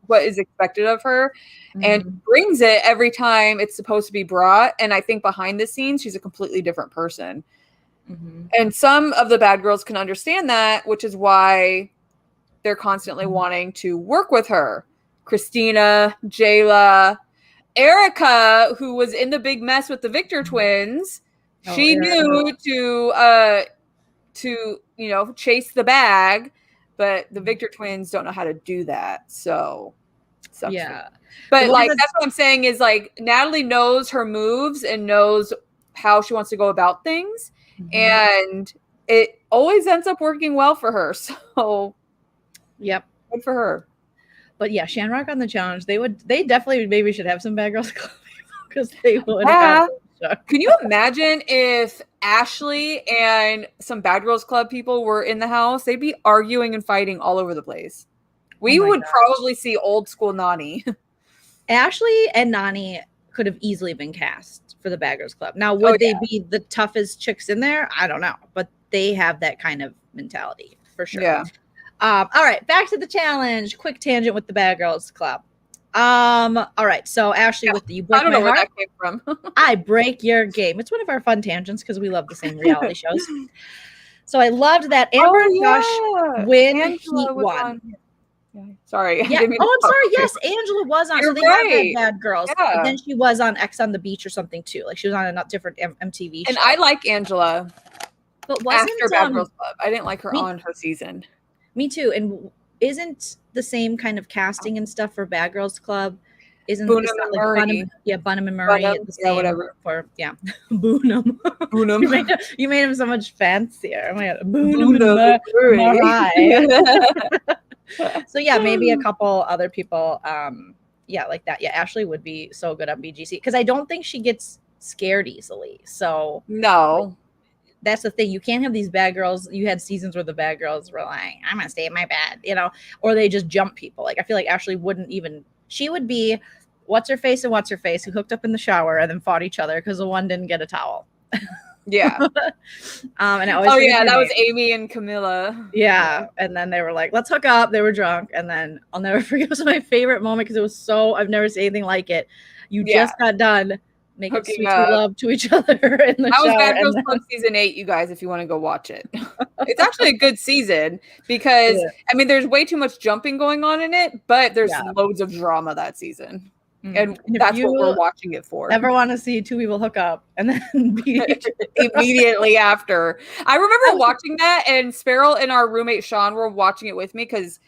what is expected of her and brings it every time it's supposed to be brought. And I think behind the scenes, she's a completely different person. And some of the bad girls can understand that, which is why they're constantly wanting to work with her. Christina, Jayla, Erica, who was in the big mess with the Victor twins. She knew to chase the bag, but the Victor twins don't know how to do that. So but like that's what I'm saying is like Natalie knows her moves and knows how she wants to go about things. Mhm. And it always ends up working well for her. So yep. Good for her. But yeah, Shamrock on the challenge, they definitely maybe should have some Bad Girls Club because they would Yeah. have. Can you imagine if Ashley and some Bad Girls Club people were in the house? They'd be arguing and fighting all over the place. We would probably see old school Nani. Ashley and Nani could have easily been cast for the Bad Girls Club. Now, would they be the toughest chicks in there? I don't know, but they have that kind of mentality for sure. Yeah. All right, back to the challenge. Quick tangent with the Bad Girls Club. All right, so Ashley, with the you break I don't my know where heart, that came from. I break your game. It's one of our fun tangents because we love the same reality shows. So I loved that Amber and Josh win Angela Heat was 1. on. Yeah. Sorry. Yeah. Oh, I'm sorry. Yes, Angela was on. You're so they right. have had Bad Girls. Yeah. But then she was on X on the Beach or something too. Like she was on a different MTV show. And I like Angela. But wasn't after Bad Girls Club, I didn't like her on her season. Me too. And isn't the same kind of casting and stuff for Bad Girls Club? Isn't Bunham and Murray? Bunham and Murray Bunham, the same whatever. For Bunham. Bunham. you made him so much fancier. Oh my God. Bunham and Murray. So yeah, maybe a couple other people. Yeah, like that. Yeah, Ashley would be so good on BGC because I don't think she gets scared easily. So no. That's the thing. You can't have these bad girls. You had seasons where the bad girls were like, I'm going to stay in my bed, or they just jump people. Like, I feel like Ashley wouldn't even, she would be what's her face who hooked up in the shower and then fought each other because the one didn't get a towel. Yeah. And I always that was Amy and Camilla. Yeah. And then they were like, let's hook up. They were drunk. And then I'll never forget. It was my favorite moment because it was I've never seen anything like it. You just got done making sweet love to each other in the shower. That was Bad Girls Club season 8, you guys, if you want to go watch it. It's actually a good season because, I mean, there's way too much jumping going on in it, but there's loads of drama that season. And that's what we're watching it for. Ever want to see two people hook up and then beat each other immediately after? I remember watching that, and Sparrow and our roommate Sean were watching it with me because,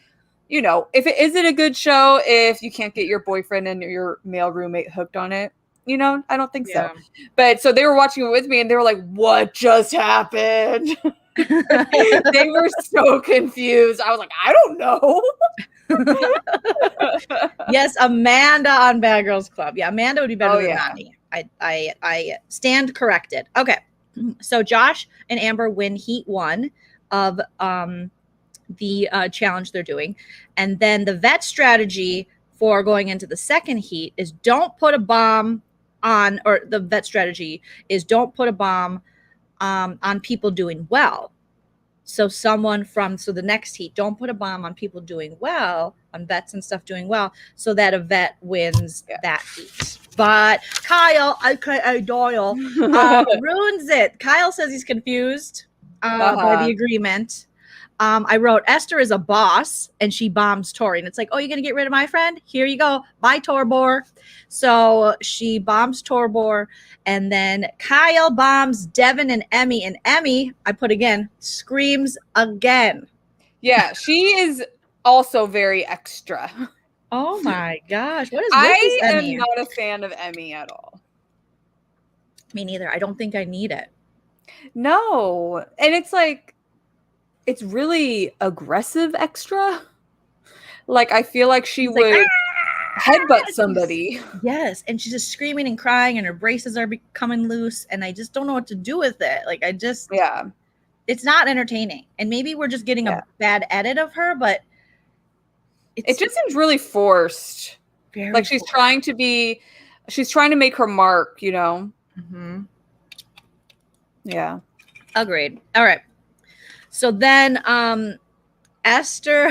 if it isn't a good show, if you can't get your boyfriend and your male roommate hooked on it, I don't think so. But so they were watching it with me and they were like, what just happened? They were so confused. I was like, I don't know. Yes, Amanda on Bad Girls Club. Yeah, Amanda would be better than Nani. I stand corrected. Okay. So Josh and Amber win Heat 1 of the challenge they're doing. And then the vet strategy for going into the second heat is don't put a bomb on, or the vet strategy is don't put a bomb on people doing well. So the next heat, don't put a bomb on people doing well, on vets and stuff doing well, so that a vet wins that heat. But Kyle, Doyle, ruins it. Kyle says he's confused by the agreement. I wrote, Esther is a boss and she bombs Tori. And it's like, oh, you're going to get rid of my friend? Here you go. Bye, Torbor. So she bombs Torbor. And then Kyle bombs Devin and Emmy. And Emmy, I put again, screams again. Yeah, she is also very extra. Oh my gosh. What is I am Emmy? not a fan of Emmy at all. Me neither. I don't think I need it. No. And it's like, it's really aggressive extra. Like, I feel like she would headbutt somebody. Yes. And she's just screaming and crying and her braces are becoming loose. And I just don't know what to do with it. Like, it's not entertaining. And maybe we're just getting a bad edit of her, but it just seems really forced. Like she's trying to make her mark, Mm-hmm. Yeah. Agreed. All right. So then Esther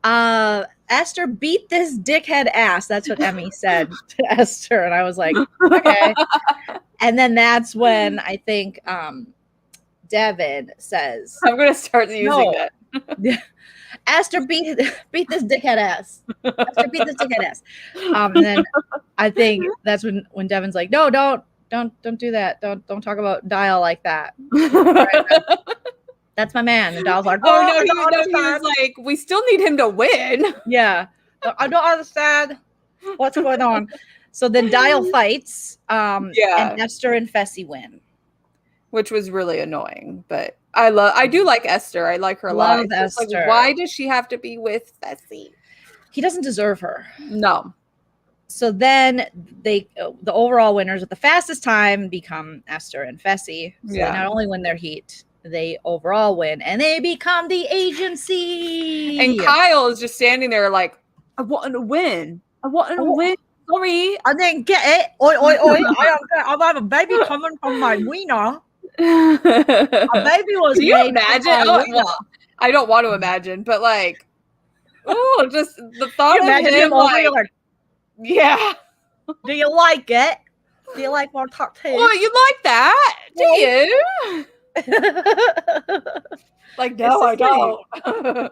beat this dickhead ass. That's what Emmy said to Esther. And I was like, okay. And then that's when I think Devin says, I'm going to start using that. Esther beat this dickhead ass. Esther beat this dickhead ass. And then I think that's when Devin's like, no, don't do that. Don't talk about Dial like that. Right? That's my man. And Dial's like, no, he was like, we still need him to win. Yeah. I don't understand what's going on. So then Dial fights, and Esther and Fessy win. Which was really annoying, but I do like Esther. I like her a lot. Love Esther. Like, why does she have to be with Fessy? He doesn't deserve her. No. So then the overall winners with the fastest time become Esther and Fessy. So they not only win their heat, they overall win, and they become the agency. And Kyle is just standing there like, I want to win. I want to win. Sorry. I didn't get it. Oi, oi, oi. I have a baby coming from my wiener. A baby was Can you imagine? I don't want to imagine, but like, oh, just the thought of him like, yeah. Do you like it? Do you like more tattoos? Oh, you like that? Do you? Like, no, I don't.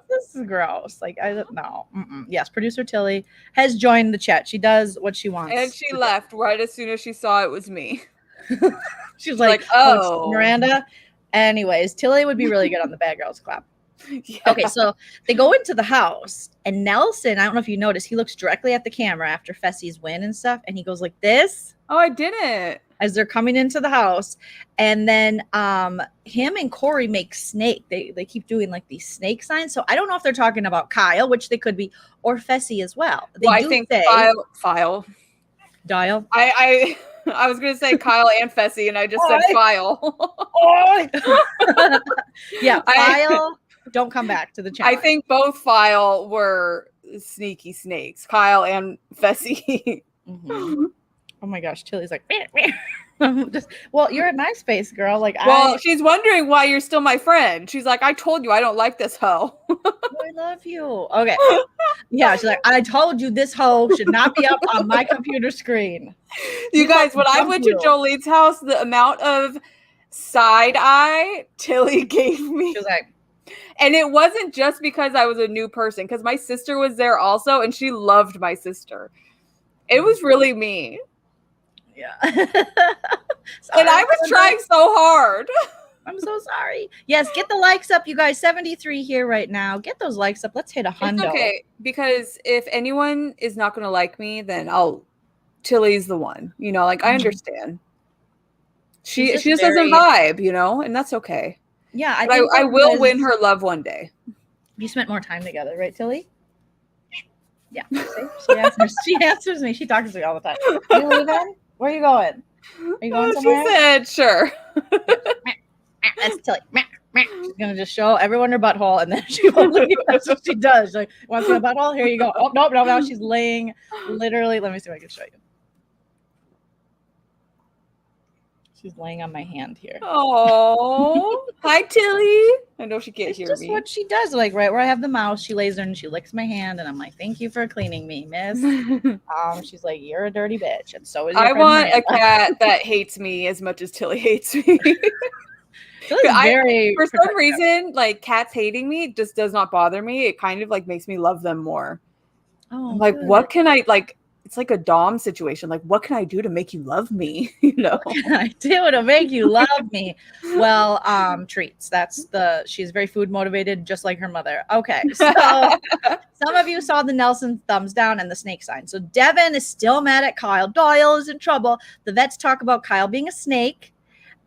This is gross. Like, I don't know. Yes, producer Tilly has joined the chat. She does what she wants. And she left right as soon as she saw it was me. She was like, oh, Miranda. Anyways, Tilly would be really good on the Bad Girls Club. Yeah. Okay, so they go into the house, and Nelson, I don't know if you noticed, he looks directly at the camera after Fessy's win and stuff, and he goes like this. Oh, I didn't. As they're coming into the house, and then him and Corey make snake. They keep doing like these snake signs. So I don't know if they're talking about Kyle, which they could be, or Fessy as well. I think File. Dial. I was going to say Kyle and Fessy, and I just said File. Yeah, File. Don't come back to the channel. I think both File were sneaky snakes, Kyle and Fessy. Mm-hmm. Oh my gosh, Tilly's like, meh, meh. Well, you're a nice face, girl. Like, she's wondering why you're still my friend. She's like, I told you I don't like this hoe. I love you. Okay. Yeah, she's like, I told you this hoe should not be up on my computer screen. You guys, when I went to Jolene's house, the amount of side eye Tilly gave me. She was like, and it wasn't just because I was a new person, because my sister was there also, and she loved my sister. It was really me. Yeah. And I was trying so hard. I'm so sorry. Yes, get the likes up, you guys. 73 here right now. Get those likes up. Let's hit 100. It's okay, because if anyone is not going to like me, then Tilly's the one. You know, like, I understand. She just doesn't vibe, you know, and that's okay. Yeah, I will win her love one day. You spent more time together, right, Tilly? Yeah. She answers me. She talks to me all the time. Are you leaving? Where are you going? Are you going somewhere? She said, sure. That's Tilly. She's going to just show everyone her butthole, and then she will leave. That's what she does. She's like, want to see a butthole? Here you go. Oh, no. Now she's laying literally. Let me see if I can show you. She's laying on my hand here. Oh, hi, Tilly. I know she can't hear me. It's just what she does. Like, right where I have the mouse, she lays there and she licks my hand. And I'm like, thank you for cleaning me, miss. She's like, you're a dirty bitch. And so is your friend want Miranda. A cat that hates me as much as Tilly hates me. For some reason, like, cats hating me just does not bother me. It kind of like makes me love them more. Oh, I'm like, good. What can I like? It's like a Dom situation. Like, what can I do to make you love me? You know, what can I do to make you love me? Well, treats. She's very food motivated, just like her mother. Okay, so some of you saw the Nelson thumbs down and the snake sign. So Devin is still mad at Kyle. Doyle is in trouble. The vets talk about Kyle being a snake,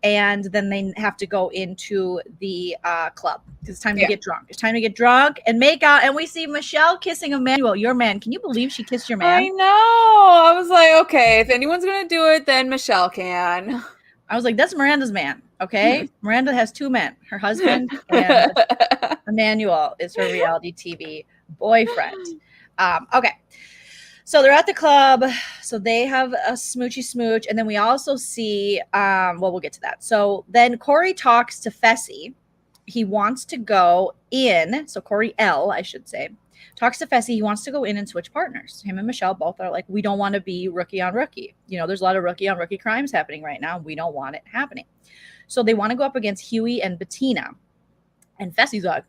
and then they have to go into the club because it's time to get drunk. It's time to get drunk and make out. And we see Michelle kissing Emmanuel, your man. Can you believe she kissed your man? I know. I was like, okay, if anyone's going to do it, then Michelle can. I was like, that's Miranda's man, okay? Miranda has two men. Her husband and Emmanuel is her reality TV boyfriend. Okay. So they're at the club. So they have a smoochy smooch. And then we also see, we'll get to that. So then Corey talks to Fessy. He wants to go in. So Corey L, I should say, talks to Fessy. He wants to go in and switch partners. Him and Michelle both are like, we don't want to be rookie on rookie. You know, there's a lot of rookie on rookie crimes happening right now. We don't want it happening. So they want to go up against Huey and Bettina. And Fessy's like,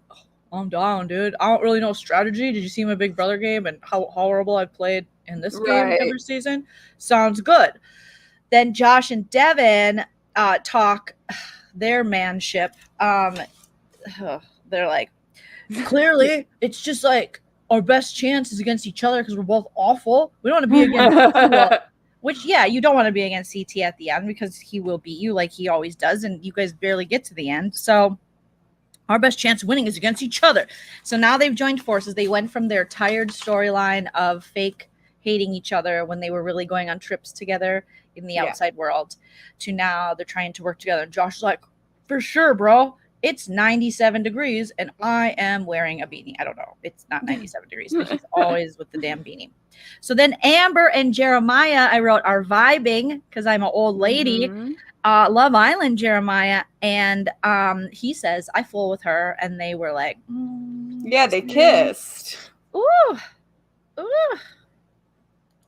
I'm down, dude. I don't really know strategy. Did you see my Big Brother game and how horrible I've played in this game every season? Sounds good. Then Josh and Devin talk their manship. They're like, clearly, it's just like our best chance is against each other because we're both awful. We don't want to be against Which, yeah, you don't want to be against CT at the end because he will beat you like he always does, and you guys barely get to the end. So our best chance of winning is against each other. So now they've joined forces. They went from their tired storyline of fake hating each other when they were really going on trips together in the outside world to now they're trying to work together. And Josh is like, for sure, bro. It's 97 degrees and I am wearing a beanie. I don't know. It's not 97 degrees, but he's always with the damn beanie. So then Amber and Jeremiah, I wrote, are vibing because I'm an old lady. Love Island Jeremiah. And he says, I fool with her. And they were like, yeah, they kissed. Ooh. Ooh.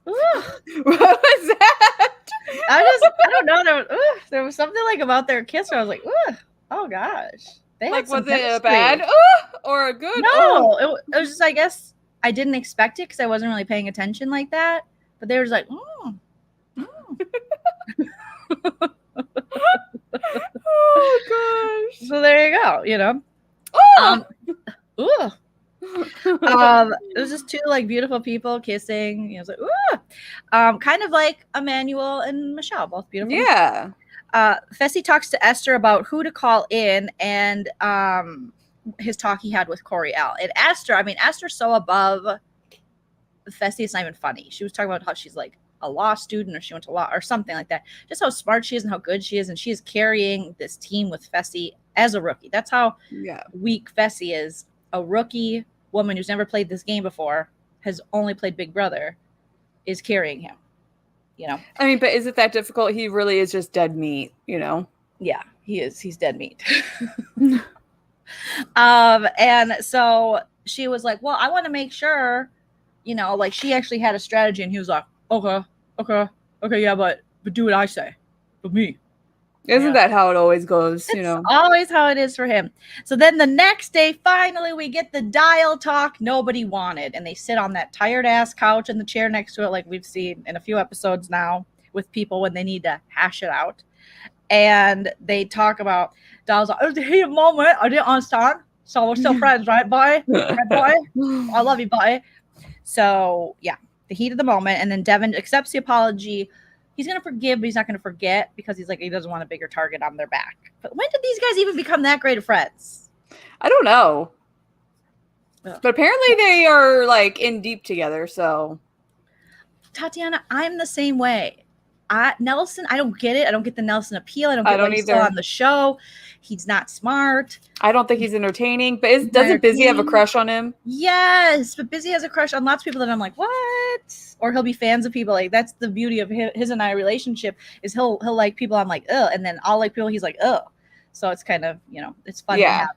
Ooh. What was that? I don't know. There was something like about their kiss where I was like, ooh, oh gosh. They like, was chemistry. it a bad or a good? No, it was just, I guess I didn't expect it because I wasn't really paying attention like that. But they were just like, oh gosh. So there you go, you know. Ooh. It was just two like beautiful people kissing. You know, it was like, ooh. Kind of like Emmanuel and Michelle, both beautiful. Yeah. Fessy talks to Esther about who to call in and his talk he had with Corey L. And Esther, I mean, Esther's so above Fessy, it's not even funny. She was talking about how she's like a law student or she went to law or something like that. Just how smart she is and how good she is. And she is carrying this team with Fessy as a rookie. That's how weak Fessy is. A rookie woman who's never played this game before, has only played Big Brother, is carrying him. You know? I mean, but is it that difficult? He really is just dead meat, you know? Yeah, he is. He's dead meat. And so she was like, well, I want to make sure, you know, like she actually had a strategy and he was like, okay, yeah, but do what I say. But me. Isn't that how it always goes? It's you know, always how it is for him. So then the next day, finally, we get the dial talk nobody wanted. And they sit on that tired ass couch and the chair next to it, like we've seen in a few episodes now with people when they need to hash it out. And they talk about Dial's like, it was a heated moment. I didn't understand. So we're still friends, right, boy? Right, boy? I love you, boy. So, yeah, the heat of the moment. And then Devin accepts the apology. He's going to forgive, but he's not going to forget because he's like, he doesn't want a bigger target on their back. But when did these guys even become that great of friends? I don't know. Ugh. But apparently they are like in deep together. So, Tatiana, I'm the same way. Nelson, I don't get it. I don't get the Nelson appeal. I don't get why he's still on the show. He's not smart. I don't think he's entertaining. But doesn't Busy have a crush on him? Yes, but Busy has a crush on lots of people that I'm like, what? Or he'll be fans of people. Like, that's the beauty of his and I relationship is he'll like people I'm like, ugh, and then I'll like people he's like, ugh. So it's kind of, you know, it's fun to have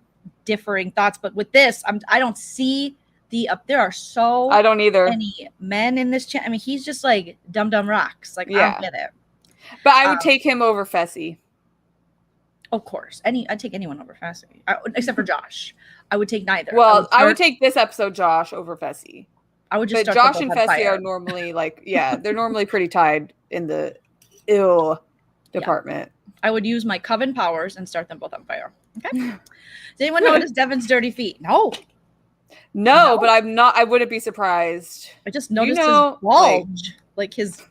differing thoughts. But with this, I don't see there are so I don't either many men in this chat. I mean, he's just like dumb rocks. Like, I don't get it. But I would take him over Fessy. Of course. I'd take anyone over Fessy. Except for Josh. I would take neither. Well, I would take this episode Josh over Fessy. I would just But Josh and Fessy are normally like, they're normally pretty tied in the ill department. I would use my coven powers and start them both on fire. Okay. Does anyone notice Devin's dirty feet? No, but I wouldn't be surprised. I just noticed his bulge. Like his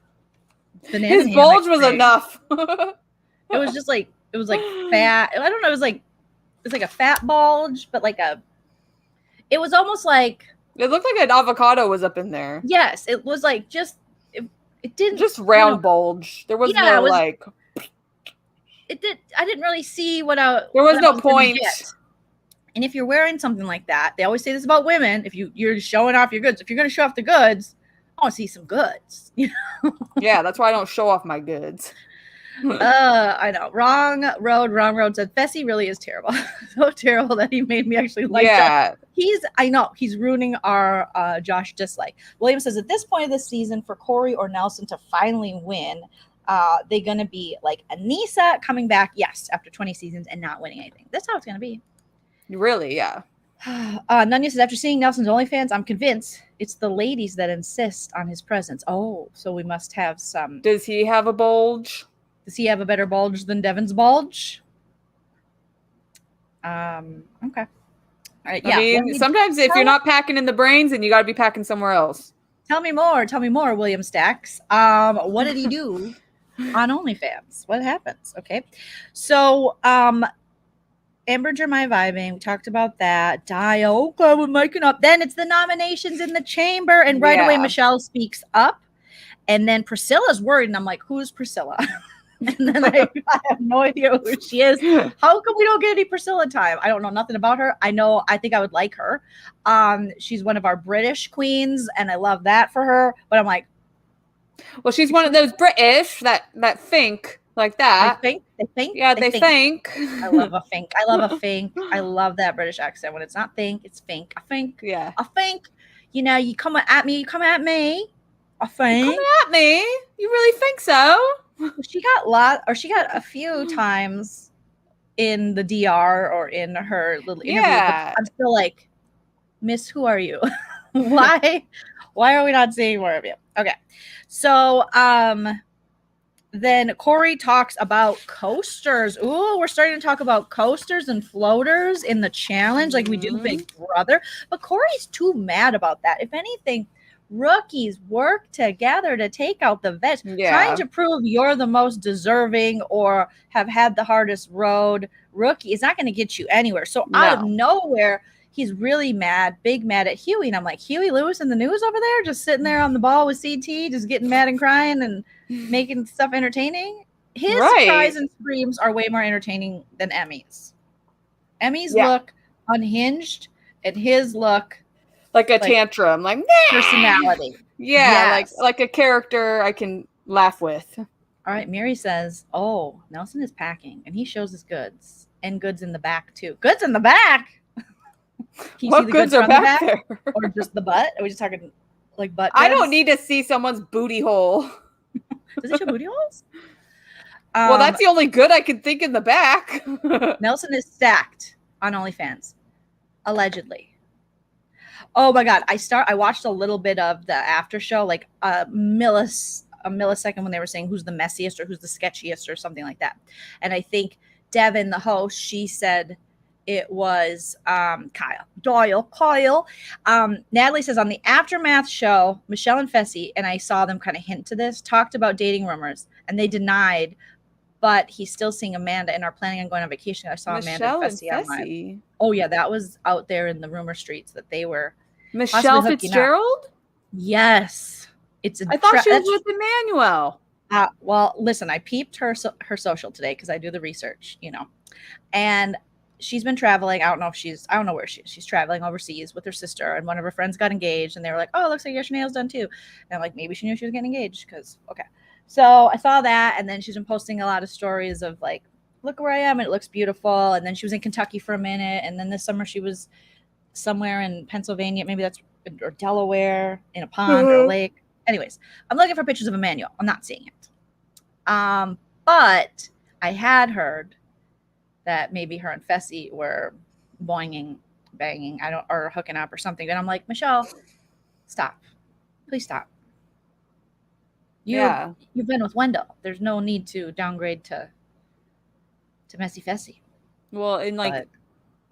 banana. His bulge was enough. It was just like, it was like fat. I don't know. It was like a fat bulge, but it was almost like. It looked like an avocado was up in there. Yes. It was like it didn't. Just round bulge. There was no like. I didn't really see what there was no point. And if you're wearing something like that, they always say this about women. If you're showing off your goods, if you're going to show off the goods, I want to see some goods. You know? Yeah, that's why I don't show off my goods. I know. Wrong road said Fessy really is terrible. So terrible that he made me actually like Josh. He's ruining our Josh dislike. William says at this point of the season for Corey or Nelson to finally win, they're going to be like Anissa coming back, yes, after 20 seasons and not winning anything. That's how it's going to be. Really, yeah. Nunya says, after seeing Nelson's OnlyFans, I'm convinced it's the ladies that insist on his presence. Oh, so we must have some. Does he have a bulge? Does he have a better bulge than Devin's bulge? Okay. All right, I mean, sometimes if you're not packing in the brains, then you got to be packing somewhere else. Tell me more, William Stacks. What did he do on OnlyFans? What happens? Okay. So, Amber and Jeremiah vibing. We talked about that. Dio, okay, we're making up. Then it's the nominations in the chamber. And right away, Michelle speaks up. And then Priscilla's worried. And I'm like, who's Priscilla? And then I have no idea who she is. How come we don't get any Priscilla time? I don't know nothing about her. I think I would like her. She's one of our British queens, and I love that for her. But I'm like, well, she's one of those British that think like that. They think. Yeah, they think. I love a think. I love that British accent. When it's not think, it's think. I think. Yeah. I think. You come at me. I think. You come at me. You really think so? She got a few times in the DR or in her little interview. Yeah. But I'm still like, Miss, who are you? Why are we not seeing more of you? Okay. So then Corey talks about coasters. Ooh, we're starting to talk about coasters and floaters in the challenge like we do Big Brother. But Corey's too mad about that. If anything, rookies work together to take out the vets, trying to prove you're the most deserving or have had the hardest road. Rookie is not going to get you anywhere. So out of nowhere, he's really mad at Huey. And I'm like, Huey Lewis in the news over there, just sitting there on the ball with CT, just getting mad and crying and making stuff entertaining. His cries and screams are way more entertaining than Emmy's. Emmy's look unhinged and his look like a tantrum, like personality. Yeah, like a character I can laugh with. All right, Mary says, "Oh, Nelson is packing, and he shows his goods and goods in the back too. Goods in the back. Can you what see the goods are back there, or just the butt? Are we just talking like butt? I don't need to see someone's booty hole. Does it show booty holes? Well, that's the only good I can think in the back. Nelson is stacked on OnlyFans, allegedly. Oh my God. I watched a little bit of the after show, like a millisecond when they were saying who's the messiest or who's the sketchiest or something like that. And I think Devin, the host, she said it was Kyle. Natalie says on the Aftermath show, Michelle and Fessy, and I saw them kind of hint to this, talked about dating rumors and they denied, but he's still seeing Amanda and are planning on going on vacation. I saw Michelle Amanda and Fessy online. Oh yeah, that was out there in the rumor streets that they were Michelle Fitzgerald? Yes. I thought she was with Emmanuel. Well, listen, I peeped her social today because I do the research, and she's been traveling. I don't know where she is. She's traveling overseas with her sister, and one of her friends got engaged, and they were like, "Oh, it looks like your nails done too." And I'm like, maybe she knew she was getting engaged because okay. So I saw that, and then she's been posting a lot of stories of like, look where I am, and it looks beautiful. And then she was in Kentucky for a minute, and then this summer she was somewhere in Pennsylvania, maybe that's or Delaware, in a pond or a lake. Anyways, I'm looking for pictures of Emmanuel. I'm not seeing it. But I had heard that maybe her and Fessy were banging, or hooking up or something. And I'm like, Michelle, stop. Please stop. You've been with Wendell. There's no need to downgrade to Messy Fessy. Well, and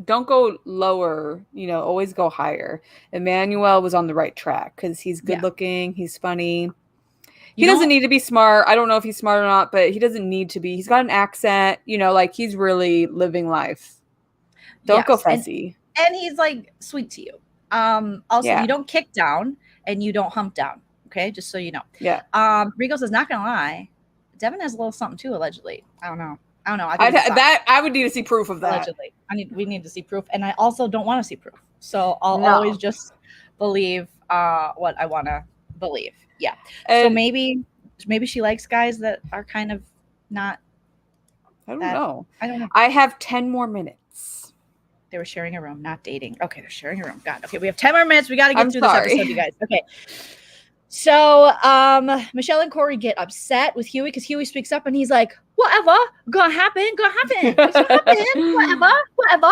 don't go lower, always go higher. Emmanuel was on the right track because he's good looking, he's funny. He doesn't need to be smart. I don't know if he's smart or not, but he doesn't need to be. He's got an accent, he's really living life. Don't go Fessy. And he's like sweet to you. Also, you don't kick down and you don't hump down. Okay, just so you know. Yeah. Rico says, not gonna lie, Devin has a little something too, allegedly. I don't know. I would need to see proof of that. Allegedly. We need to see proof. And I also don't want to see proof. So I'll always just believe what I want to believe. Yeah. And so maybe she likes guys that are kind of not. I don't know. I have 10 more minutes. They were sharing a room, not dating. Okay, they're sharing a room. God. Okay, we have 10 more minutes. We got to get through this episode, you guys. Okay. So Michelle and Corey get upset with Huey because Huey speaks up and he's like, whatever, gonna happen. Whatever.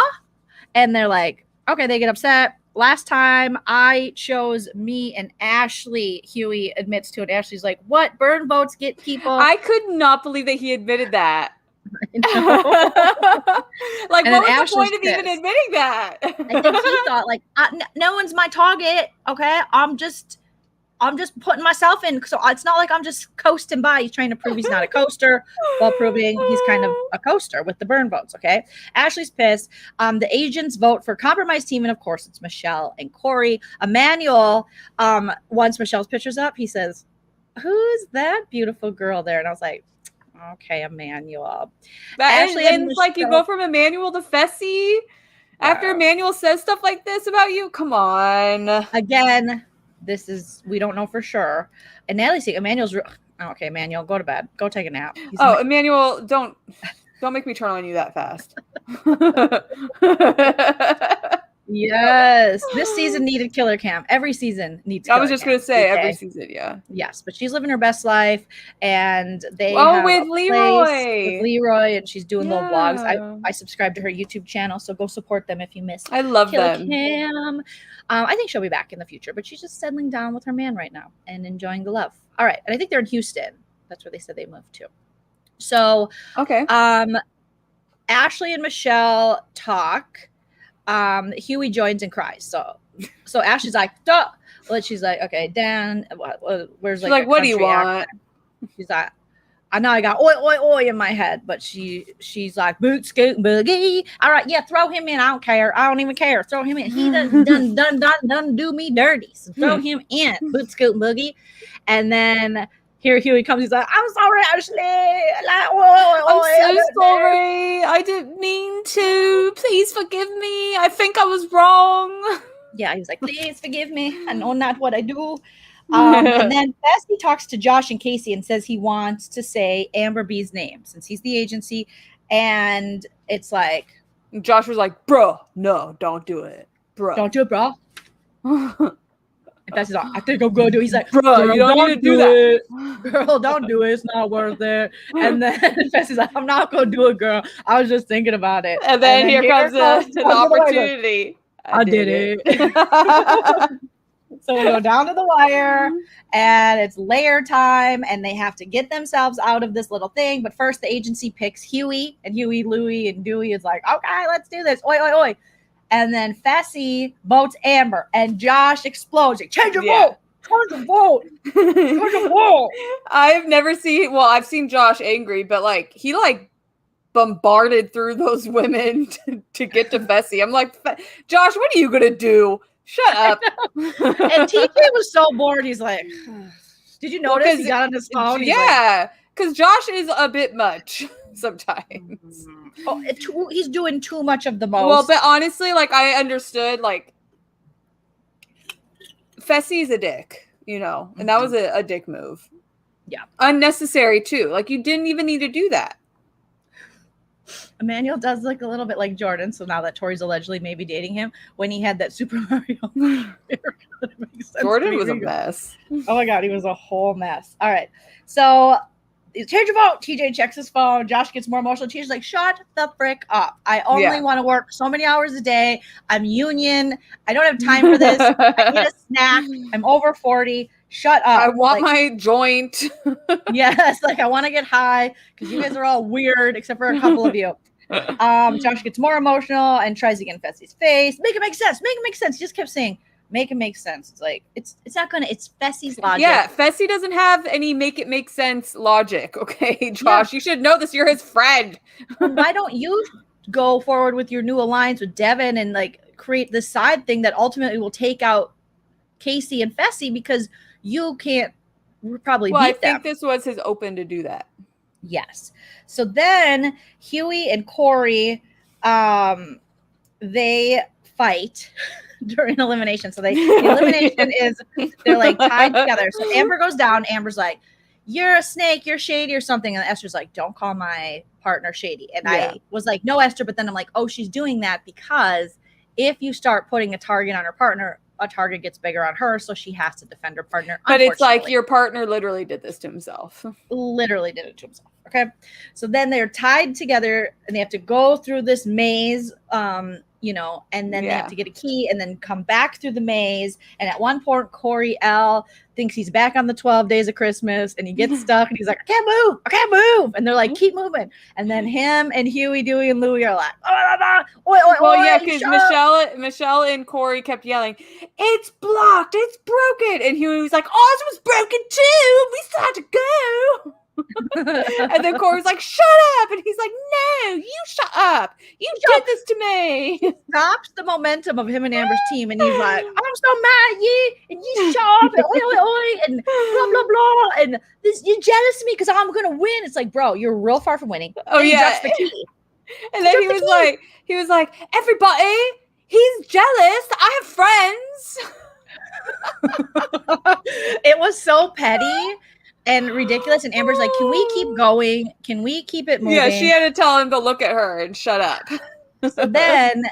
And they're like, okay, they get upset. Last time I chose me and Ashley, Huey admits to it. Ashley's like, what? Burn votes get people. I could not believe that he admitted that. What was the point of even admitting that? I think he thought no one's my target. Okay. I'm just I'm just putting myself in. So it's not like I'm just coasting by. He's trying to prove he's not a coaster while proving he's kind of a coaster with the burn votes. Okay. Ashley's pissed. The agents vote for compromise team. And of course, it's Michelle and Corey. Emmanuel, once Michelle's picture's up, he says, "Who's that beautiful girl there?" And I was like, okay, Emmanuel. Ashley and it's like you go from Emmanuel to Fessy after Emmanuel says stuff like this about you. Come on. Again, we don't know for sure. And Natalie's saying Emmanuel's okay, Emmanuel, go to bed. Go take a nap. Emmanuel, don't make me turn on you that fast. Yes, this season needed killer cam. Every season needs. I was just gonna say every season, yeah. Yes, but she's living her best life, and they with Leroy, and she's doing little vlogs. I subscribe to her YouTube channel, so go support them if you miss. I love Killer them. Cam. I think she'll be back in the future, but she's just settling down with her man right now and enjoying the love. All right, and I think they're in Houston. That's where they said they moved to. So okay. Ashley and Michelle talk. Huey joins and cries. So Ashley's like, duh. Well, she's like, okay, Dan, where's she's like, what do you want? Accent? She's like, I know I got oi oi oi in my head, but she's like, boot scoot boogie. All right, yeah, throw him in. I don't care. I don't even care. Throw him in. He done do me dirty. So throw him in. Boot scoot boogie. And then here Huey comes. He's like, I'm sorry, Ashley. Like, I'm so sorry. I didn't mean to. Please forgive me. I think I was wrong. Yeah, he was like, please forgive me. I know not what I do. And then Bessie talks to Josh and Casey and says he wants to say Amber B's name since he's the agency. And it's like, Josh was like, bro, no, don't do it. Bro. Don't do it, bro. And Bessie's like, I think I'm going to do it. He's like, bro, you don't need to do that. Girl, don't do it. It's not worth it. And then Bessie's like, I'm not going to do it, girl. I was just thinking about it. And then here comes the opportunity. I did it. So we go down to the wire, and it's layer time, and they have to get themselves out of this little thing. But first, the agency picks Huey, and Huey, Louie, and Dewey is like, okay, let's do this. Oi, oi, oi. And then Fessy votes Amber, and Josh explodes. Like, change your vote. Change your vote. Change your vote. I've seen Josh angry, but like he like bombarded through those women to get to Fessy. I'm like, Josh, what are you gonna do? Shut up. And TJ was so bored. He's like, did you notice he got on his phone? Yeah, because Josh is a bit much sometimes. He's doing too much of the most. Well, but honestly, like I understood, like Fessy's a dick, you know, and that was a dick move. Yeah, unnecessary too. Like you didn't even need to do that. Emmanuel does look a little bit like Jordan, so now that Tori's allegedly maybe dating him, when he had that Super Mario Jordan was a mess. Oh my god, he was a whole mess. All right, so change your vote. TJ checks his phone. Josh gets more emotional. TJ's like, shut the frick up. I only want to work so many hours a day. I'm union. I don't have time for this. I need a snack. I'm over 40. Shut up. I want my joint. Yes, like I want to get high because you guys are all weird, except for a couple of you. Josh gets more emotional and tries to get in Fessy's face. Make it make sense. Make it make sense. He just kept saying, make it make sense. It's like it's not gonna. It's Fessy's logic. Yeah, Fessy doesn't have any make it make sense logic. Okay, Josh, you should know this. You're his friend. Why don't you go forward with your new alliance with Devin and like create this side thing that ultimately will take out Casey and Fessy because you can't probably beat them. I think this was his open to do that. Yes. So then Huey and Corey, they fight during elimination. So the elimination is they're like tied together. So Amber goes down. Amber's like, you're a snake, you're shady or something. And Esther's like, don't call my partner shady. And I was like, no, Esther. But then I'm like, oh, she's doing that because if you start putting a target on her partner, a target gets bigger on her, so she has to defend her partner. But it's like your partner literally did this to himself. Literally did it to himself. Okay. So then they're tied together and they have to go through this maze. and then they have to get a key and then come back through the maze. And at one point, Corey L thinks he's back on the 12 days of Christmas, and he gets stuck, and he's like, I can't move. And they're like, keep moving. And then him and Huey, Dewey, and Louie are like, because Michelle and Corey kept yelling, it's blocked, it's broken. And Huey was like, ours was broken too. We still had to go. And then Corey's like, shut up. And he's like, no, you shut up. You did this to me. He stops the momentum of him and Amber's team, and he's like, I'm so mad at you, and you shut up, and oi, and blah, blah, blah, and you're jealous of me because I'm going to win. It's like, bro, you're real far from winning. Oh, and yeah. He drops the key. And then he was like, everybody, he's jealous. I have friends. It was so petty and ridiculous. And Amber's like, can we keep going? Can we keep it moving? Yeah, she had to tell him to look at her and shut up. So then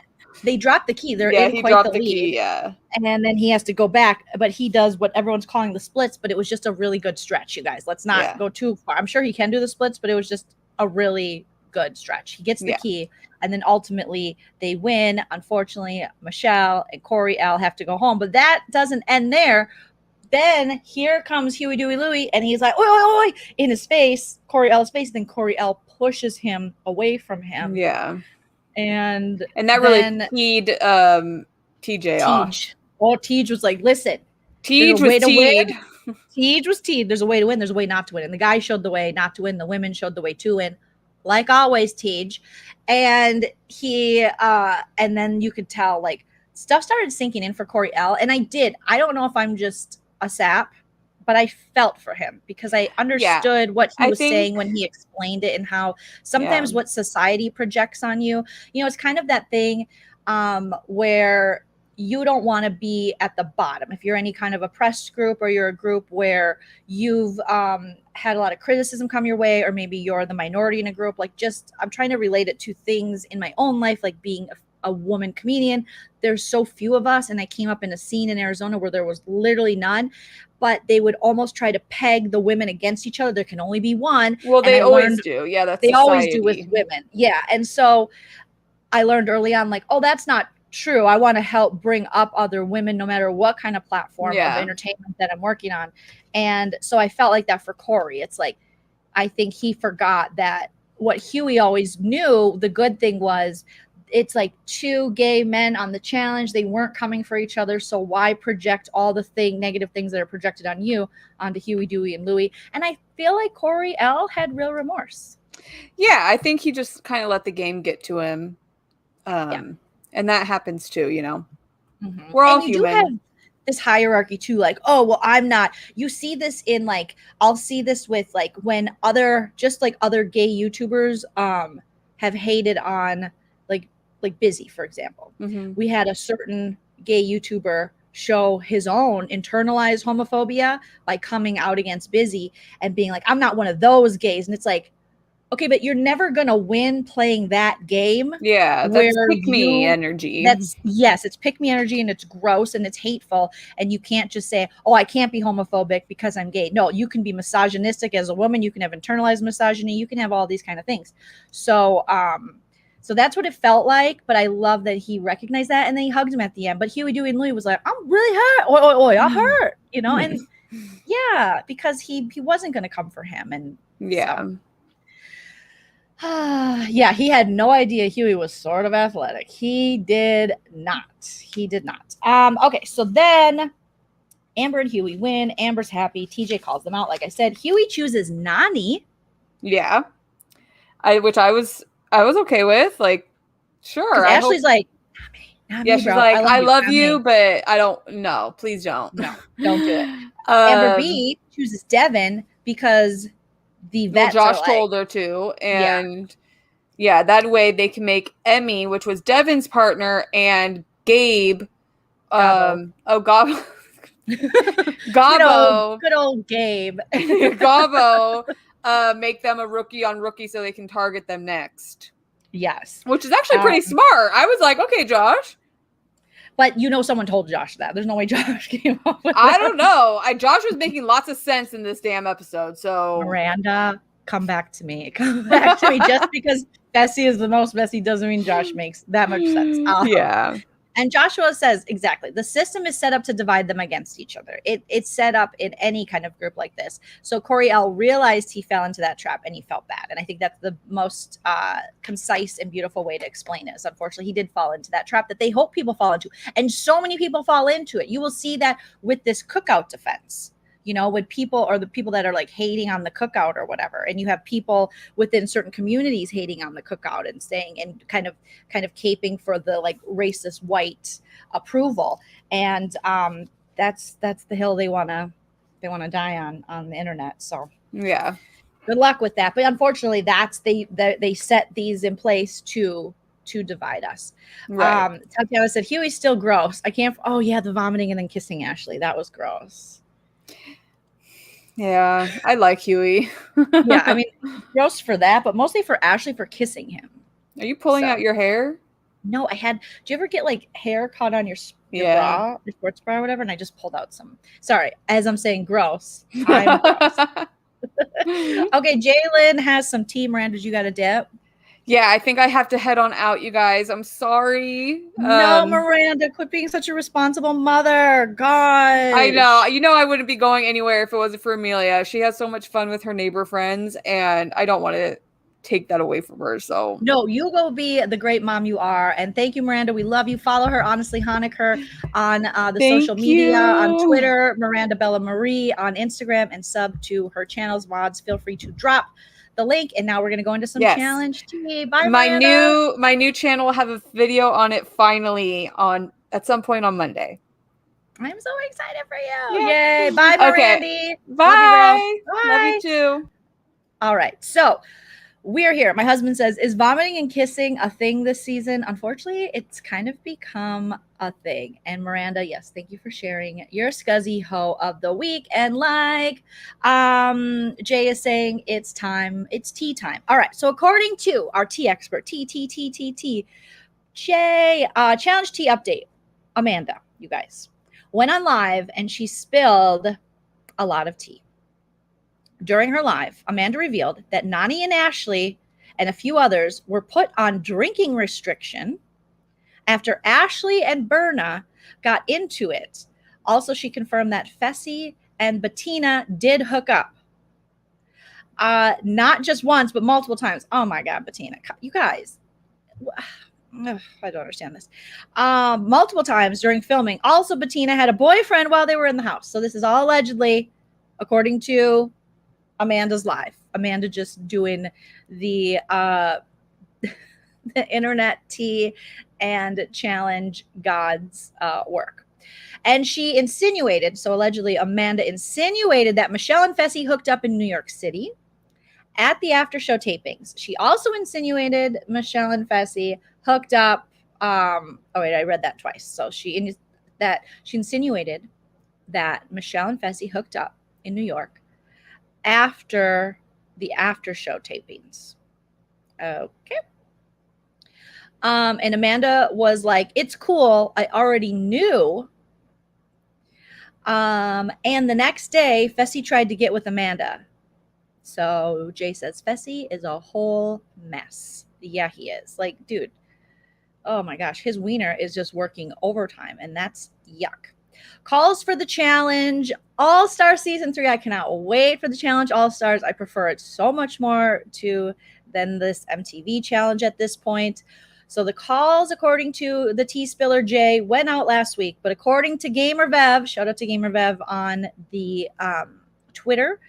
they drop the key. They're in quite the lead. Key, yeah. And then he has to go back, but he does what everyone's calling the splits, but it was just a really good stretch, you guys. Let's not go too far. I'm sure he can do the splits, but it was just a really good stretch. He gets the key, and then ultimately they win. Unfortunately, Michelle and Corey L have to go home, but that doesn't end there. Then here comes Huey, Dewey, Louie, and he's like, oi, oi, oi, in his face, Corey L's face. Then Corey L pushes him away from him. Yeah. And that really peed TJ off. Oh, Tej was like, listen. Tej was teed. Tej was teed. There's a way to win. There's a way not to win. And the guys showed the way not to win. The women showed the way to win. Like always, Tej. And and then you could tell, like, stuff started sinking in for Corey L. And I don't know if I'm just a sap, but I felt for him because I understood what he was saying when he explained it, and how sometimes what society projects on you, it's kind of that thing where you don't want to be at the bottom. If you're any kind of oppressed group, or you're a group where you've had a lot of criticism come your way, or maybe you're the minority in a group, like, just, I'm trying to relate it to things in my own life, like being a woman comedian. There's so few of us, and I came up in a scene in Arizona where there was literally none, but they would almost try to peg the women against each other. There can only be one. Well, they always do. Yeah, that's they always do with women. Yeah, and so I learned early on, like, oh, that's not true. I want to help bring up other women, no matter what kind of platform of entertainment that I'm working on. And so I felt like that for Corey. It's like, I think he forgot that what Huey always knew, the good thing was, it's like two gay men on the challenge. They weren't coming for each other. So why project all the negative things that are projected on you onto Huey, Dewey, and Louie? And I feel like Corey L had real remorse. Yeah, I think he just kind of let the game get to him. And that happens too, Mm-hmm. We're all and you human. Do have this hierarchy too, like, oh, well, I'm not. You see this in, like, I'll see this with, like, when other gay YouTubers have hated on, like Busy, for example. Mm-hmm. We had a certain gay YouTuber show his own internalized homophobia by coming out against Busy and being like, I'm not one of those gays. And it's like, okay, but you're never gonna win playing that game. Yeah, that's pick me energy. It's pick me energy, and it's gross and it's hateful. And you can't just say, oh, I can't be homophobic because I'm gay. No, you can be misogynistic as a woman. You can have internalized misogyny. You can have all these kind of things. So that's what it felt like, but I love that he recognized that, and then he hugged him at the end. But Huey, Dewey, and Louie was like, I'm really hurt. Oi, I hurt. And because he wasn't going to come for him. And he had no idea Huey was sort of athletic. He did not. Okay, so then Amber and Huey win. Amber's happy. TJ calls them out. Like I said, Huey chooses Nani. Yeah. Which I was okay with, like, sure. Ashley's like, not me, she's bro. like, I love you, but I don't. No, please don't. No, don't do it. Amber B chooses Devin because the vets Josh told her to, and that way they can make Emmy, which was Devin's partner, and Gabe. Gabo. Gabo. Good old Gabe. Gabo. Make them a rookie on rookie so they can target them next. Yes. Which is actually pretty smart. I was like, okay, Josh. But someone told Josh that. There's no way Josh came up with I don't know. Josh was making lots of sense in this damn episode. So Miranda, come back to me. Come back to me. Just because Fessy is the most messy doesn't mean Josh makes that much sense. Yeah. And Joshua says, exactly, the system is set up to divide them against each other. It's set up in any kind of group like this. So Coriel realized he fell into that trap and he felt bad. And I think that's the most concise and beautiful way to explain it. Unfortunately, he did fall into that trap that they hope people fall into. And so many people fall into it. You will see that with this cookout defense. You know, when people or the people that are like hating on the cookout or whatever, and you have people within certain communities hating on the cookout and saying and kind of caping for the like racist white approval, and that's the hill they want to die on the internet. So yeah, good luck with that. But unfortunately, they set these in place to divide us. right. Tatiana said Huey's still gross. I can't. Oh yeah, the vomiting and then kissing Ashley. That was gross. Yeah, I like Huey. Yeah, I mean, gross for that, but mostly for Ashley for kissing him. Are you pulling out your hair? No, I had. Do you ever get like hair caught on your Yeah. bra, your sports bra or whatever? And I just pulled out some. Sorry, as I'm saying gross, I'm gross. Okay, Jalen has some tea. Miranda, you got a dip? Yeah, I think I have to head on out, you guys. I'm sorry. No, Miranda, quit being such a responsible mother. God. I know. You know I wouldn't be going anywhere if it wasn't for Amelia. She has so much fun with her neighbor friends, and I don't want to take that away from her. So no, you go be the great mom you are. And thank you, Miranda. We love you. Follow her, Honestly Honaker, on the social media, on Twitter, Miranda Bella Marie on Instagram, and sub to her channels. Mods, feel free to drop the link. And now we're gonna go into some challenge tea. Bye, Miranda. My new channel will have a video on it finally at some point on Monday. I'm so excited for you. Yeah. Yay. Bye, Miranda. Bye. Love you, girl. Bye. Love you too. All right. So we're here. My husband says, is vomiting and kissing a thing this season? Unfortunately, it's kind of become a thing. And Miranda, yes, thank you for sharing your scuzzy hoe of the week. And like Jay is saying, it's tea time. All right. So according to our tea expert, Jay, challenge tea update. Amanda, you guys, went on live and she spilled a lot of tea. During her live, Amanda revealed that Nani and Ashley and a few others were put on drinking restriction after Ashley and Berna got into it. Also, she confirmed that Fessy and Bettina did hook up. Not just once, but multiple times. Oh my God, Bettina. You guys. I don't understand this. Multiple times during filming. Also, Bettina had a boyfriend while they were in the house. So this is all allegedly, according to Amanda's live. Amanda just doing the the internet tea and challenge God's work. And she insinuated, so allegedly Amanda insinuated that Michelle and Fessy hooked up in New York City at the after show tapings. She also insinuated Michelle and Fessy hooked up. I read that twice. So she insinuated that Michelle and Fessy hooked up in New York after the after show tapings. Okay. And Amanda was like, it's cool. I already knew. And the next day, Fessy tried to get with Amanda. So Jay says, Fessy is a whole mess. Yeah, he is. Like, dude, oh my gosh, his wiener is just working overtime, and that's yuck. Calls for the challenge All-Star Season 3. I cannot wait for the challenge All-Stars. I prefer it so much more than this MTV challenge at this point. So the calls, according to the Tea Spiller Jay, went out last week. But according to Gamer Vev, shout out to Gamer Vev on the Twitter,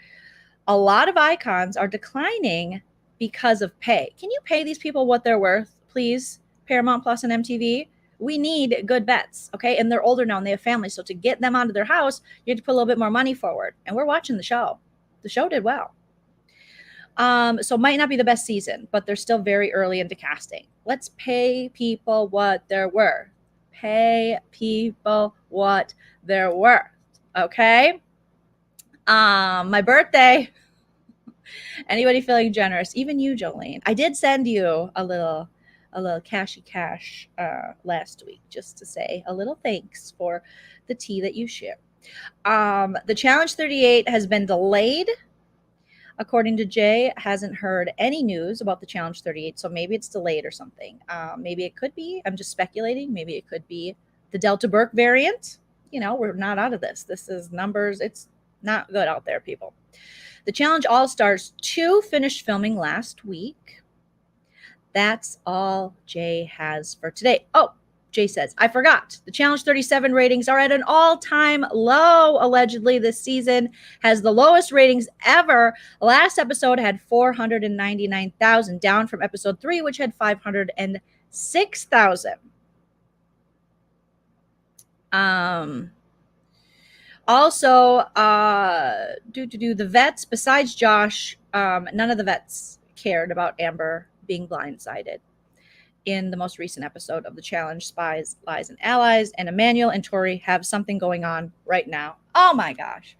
a lot of icons are declining because of pay. Can you pay these people what they're worth, please? Paramount Plus and MTV. We need good bets, okay? And they're older now and they have families. So to get them onto their house, you have to put a little bit more money forward. And we're watching the show. The show did well. So it might not be the best season, but they're still very early into casting. Let's pay people what they're worth. Pay people what they're worth, okay? My birthday. Anybody feeling generous? Even you, Joleen. I did send you a little cashy cash last week just to say a little thanks for the tea that you share. The Challenge 38 has been delayed. according to Jay, hasn't heard any news about the Challenge 38, so maybe it's delayed or something. Maybe it could be. I'm just speculating. Maybe it could be the Delta Burke variant. We're not out of this. This is numbers. It's not good out there, people. The Challenge All-Stars 2 finished filming last week. That's all Jay has for today. Oh, Jay says, I forgot. The Challenge 37 ratings are at an all-time low, allegedly, this season. Has the lowest ratings ever. Last episode had 499,000, down from episode 3, which had 506,000. Also, the vets, besides Josh, none of the vets cared about Amber being blindsided in the most recent episode of the Challenge. Spies, Lies, and Allies, and Emmanuel and Tori have something going on right now. Oh my gosh.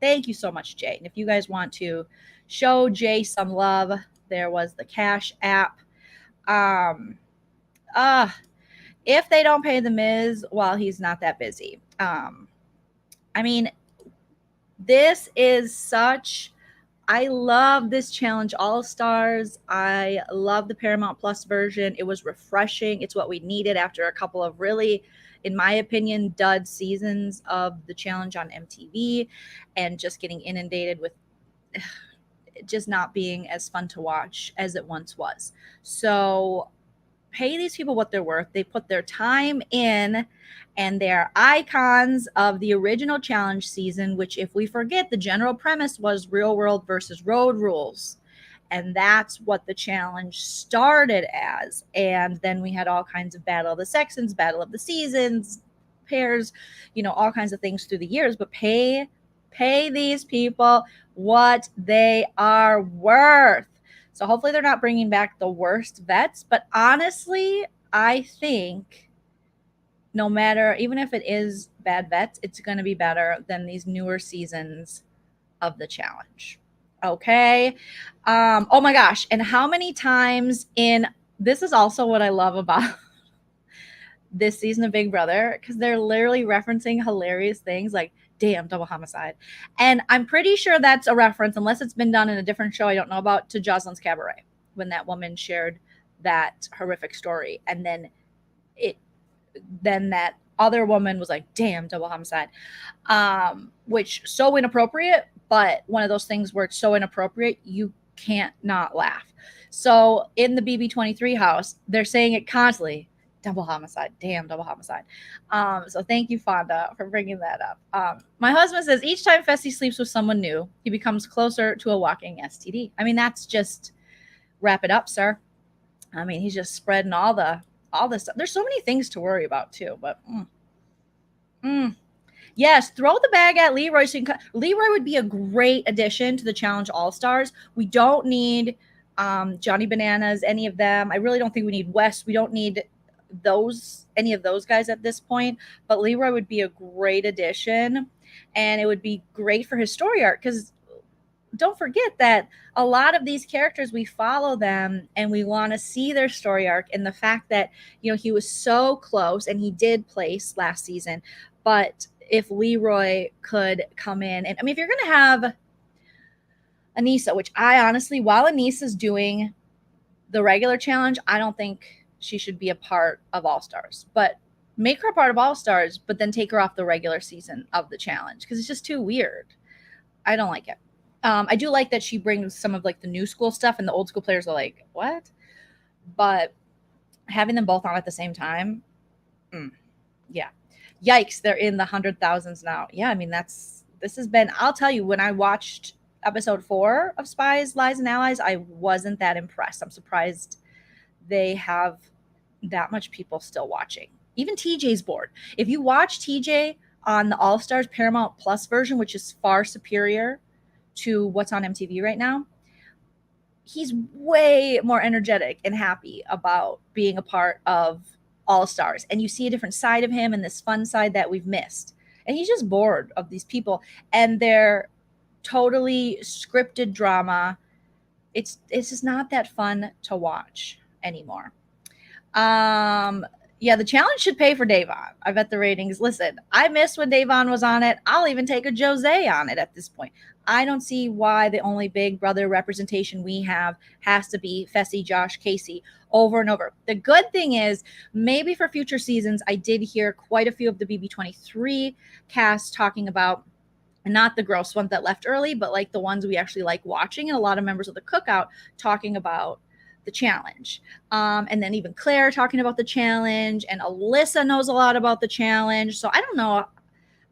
Thank you so much, Jay. And if you guys want to show Jay some love, there was the Cash app. If they don't pay the Miz, well, he's not that busy. This is such... I love this Challenge All-Stars. I love the Paramount Plus version. It was refreshing. It's what we needed after a couple of really, in my opinion, dud seasons of the Challenge on MTV, and just getting inundated with just not being as fun to watch as it once was. So pay these people what they're worth. They put their time in, and they're icons of the original Challenge season, which, if we forget, the general premise was real world versus road rules. And that's what the Challenge started as. And then we had all kinds of Battle of the Sextons, Battle of the Seasons, pairs, all kinds of things through the years. But pay these people what they are worth. So hopefully they're not bringing back the worst vets. But honestly, I think no matter, even if it is bad vets, it's going to be better than these newer seasons of the Challenge. Okay. Oh my gosh. And how many times this is also what I love about this season of Big Brother, because they're literally referencing hilarious things like, damn, double homicide. And I'm pretty sure that's a reference, unless it's been done in a different show I don't know about, to Jocelyn's Cabaret, when that woman shared that horrific story. And then that other woman was like, damn, double homicide. Which, so inappropriate, but one of those things where it's so inappropriate, you can't not laugh. So in the BB23 house, they're saying it constantly. Double homicide. Damn, double homicide. So thank you, Fonda, for bringing that up. My husband says each time Fessy sleeps with someone new, he becomes closer to a walking STD. That's just, wrap it up, sir. He's just spreading all this stuff. There's so many things to worry about too, but yes, throw the bag at Leroy. Leroy would be a great addition to the Challenge All-Stars. We don't need Johnny Bananas, any of them. I really don't think we need Wes. We don't need any of those guys at this point, but Leroy would be a great addition, and it would be great for his story arc, because don't forget that a lot of these characters, we follow them and we want to see their story arc, and the fact that he was so close, and he did place last season, but if Leroy could come in, and if you're going to have Anissa, which I honestly, while Anissa's doing the regular Challenge, I don't think she should be a part of All-Stars, but make her a part of All-Stars, but then take her off the regular season of the Challenge, because it's just too weird. I don't like it. I do like that she brings some of like the new school stuff, and the old school players are like, what? But having them both on at the same time, yeah. Yikes, they're in the 100,000s now. Yeah, this has been, I'll tell you, when I watched episode 4 of Spies, Lies, and Allies, I wasn't that impressed. I'm surprised they have that much people still watching. Even TJ's bored. If you watch TJ on the All-Stars Paramount Plus version, which is far superior to what's on MTV right now, he's way more energetic and happy about being a part of All-Stars. And you see a different side of him, and this fun side that we've missed. And he's just bored of these people and their totally scripted drama. It's just not that fun to watch anymore. Yeah, the challenge should pay for Davon. I bet the ratings. Listen, I missed when Davon was on it. I'll even take a Jose on it at this point. I don't see why the only Big Brother representation we have has to be Fessy, Josh, Casey over and over. The good thing is, maybe for future seasons, I did hear quite a few of the BB23 cast talking about, not the gross ones that left early, but like the ones we actually like watching, and a lot of members of the Cookout talking about the challenge. And then even Claire talking about the challenge, and Alyssa knows a lot about the challenge. So I don't know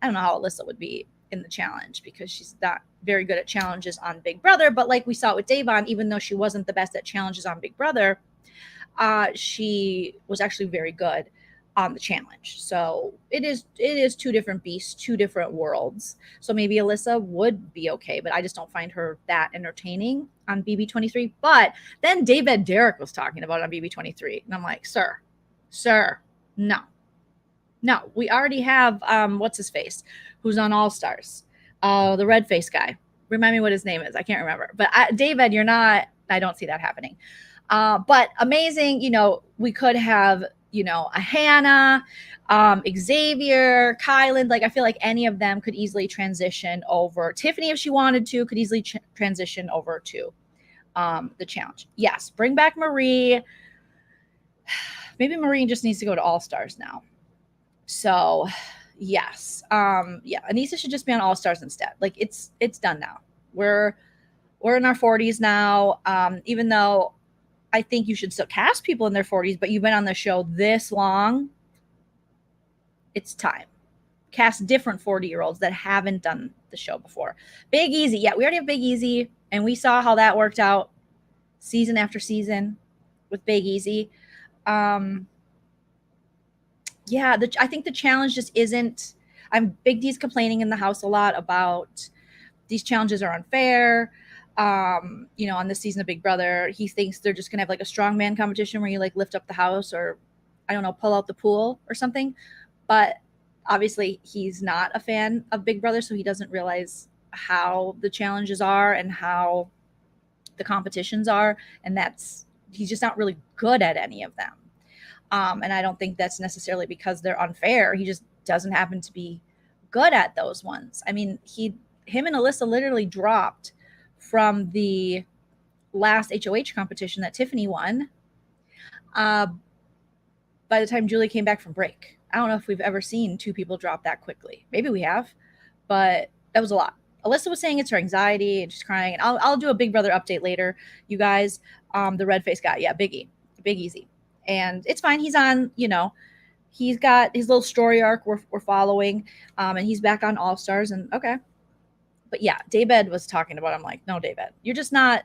how Alyssa would be in the challenge, because she's not very good at challenges on Big Brother. But like we saw with Davon, even though she wasn't the best at challenges on Big Brother, she was actually very good on the challenge. So it is two different beasts, two different worlds. So maybe Alyssa would be okay, but I just don't find her that entertaining on BB23. But then David Derek was talking about it on BB23, and I'm like, sir, no. We already have what's his face, who's on All Stars, the red face guy. Remind me what his name is. I can't remember. But David, you're not. I don't see that happening. But amazing. We could have, a Hannah, Xavier, Kylan. Like, I feel like any of them could easily transition over. Tiffany, if she wanted to, could easily transition over to the challenge. Yes, bring back Marie. Maybe Marie just needs to go to All Stars now. So, yes. Anissa should just be on All Stars instead. Like, it's done now. We're in our 40s now. Even though I think you should still cast people in their 40s, but you've been on the show this long, it's time. Cast different 40-year-olds that haven't done the show before. Big Easy. Yeah, we already have Big Easy, and we saw how that worked out season after season with Big Easy. I think the challenge just isn't. Big D's complaining in the house a lot about these challenges are unfair. On this season of Big Brother, he thinks they're just gonna have like a strongman competition where you like lift up the house, or I don't know, pull out the pool or something. But obviously he's not a fan of Big Brother, so he doesn't realize how the challenges are and how the competitions are, and he's just not really good at any of them. And I don't think that's necessarily because they're unfair. He just doesn't happen to be good at those ones. I mean, him and Alyssa literally dropped from the last HOH competition that Tiffany won by the time Julie came back from break. I don't know if we've ever seen two people drop that quickly. Maybe we have, but that was a lot. Alyssa was saying it's her anxiety and she's crying. And I'll do a Big Brother update later, you guys. The red face guy. Yeah, Big Easy. And it's fine. He's on, he's got his little story arc we're following. And he's back on All Stars, and okay. But yeah, David was talking about, I'm like, no, David, you're not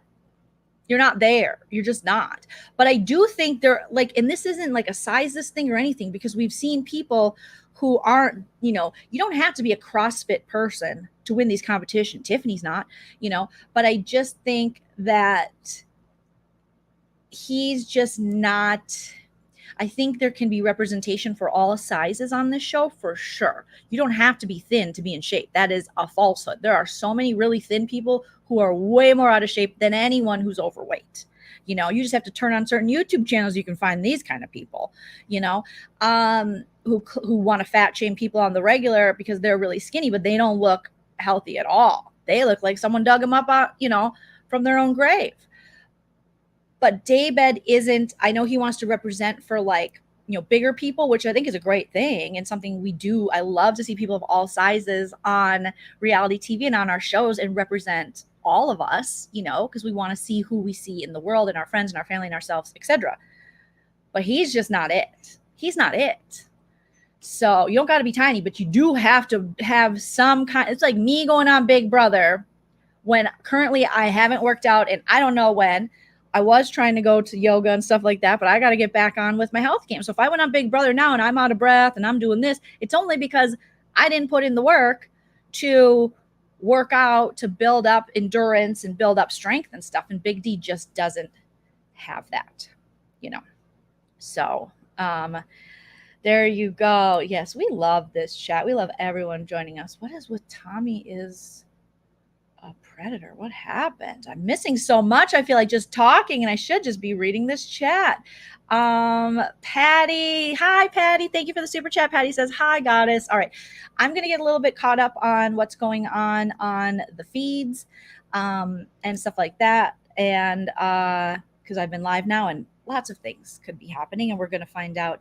there. You're just not. But I do think they're like, and this isn't like a sizes thing or anything, because we've seen people who aren't, you don't have to be a CrossFit person to win these competitions. Tiffany's not, but I just think that he's just not. I think there can be representation for all sizes on this show for sure. You don't have to be thin to be in shape. That is a falsehood. There are so many really thin people who are way more out of shape than anyone who's overweight. You just have to turn on certain YouTube channels. You can find these kind of people, who want to fat shame people on the regular because they're really skinny, but they don't look healthy at all. They look like someone dug them up, from their own grave. But Daybed isn't. I know he wants to represent for bigger people, which I think is a great thing and something we do. I love to see people of all sizes on reality TV and on our shows and represent all of us, because we want to see who we see in the world and our friends and our family and ourselves, etc. But he's just not it. He's not it. So you don't got to be tiny, but you do have to have some kind. It's like me going on Big Brother when currently I haven't worked out and I don't know when. I was trying to go to yoga and stuff like that, but I got to get back on with my health game. So if I went on Big Brother now and I'm out of breath and I'm doing this, it's only because I didn't put in the work to work out, to build up endurance and build up strength and stuff. And Big D just doesn't have that, So there you go. Yes, we love this chat. We love everyone joining us. What is with Tommy is... A predator. What happened? I'm missing so much. I feel like just talking and I should just be reading this chat. Patty. Hi, Patty. Thank you for the super chat. Patty says, hi, goddess. All right. I'm going to get a little bit caught up on what's going on the feeds and stuff like that. And because I've been live now and lots of things could be happening. And we're going to find out,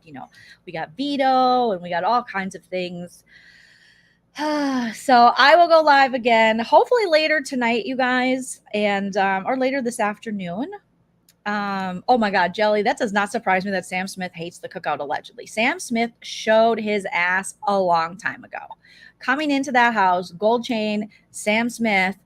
we got veto and we got all kinds of things. So I will go live again, hopefully later tonight, you guys, and or later this afternoon. Oh my God, Jelly, that does not surprise me that Sam Smith hates the cookout allegedly. Sam Smith showed his ass a long time ago. Coming into that house, gold chain, Sam Smith,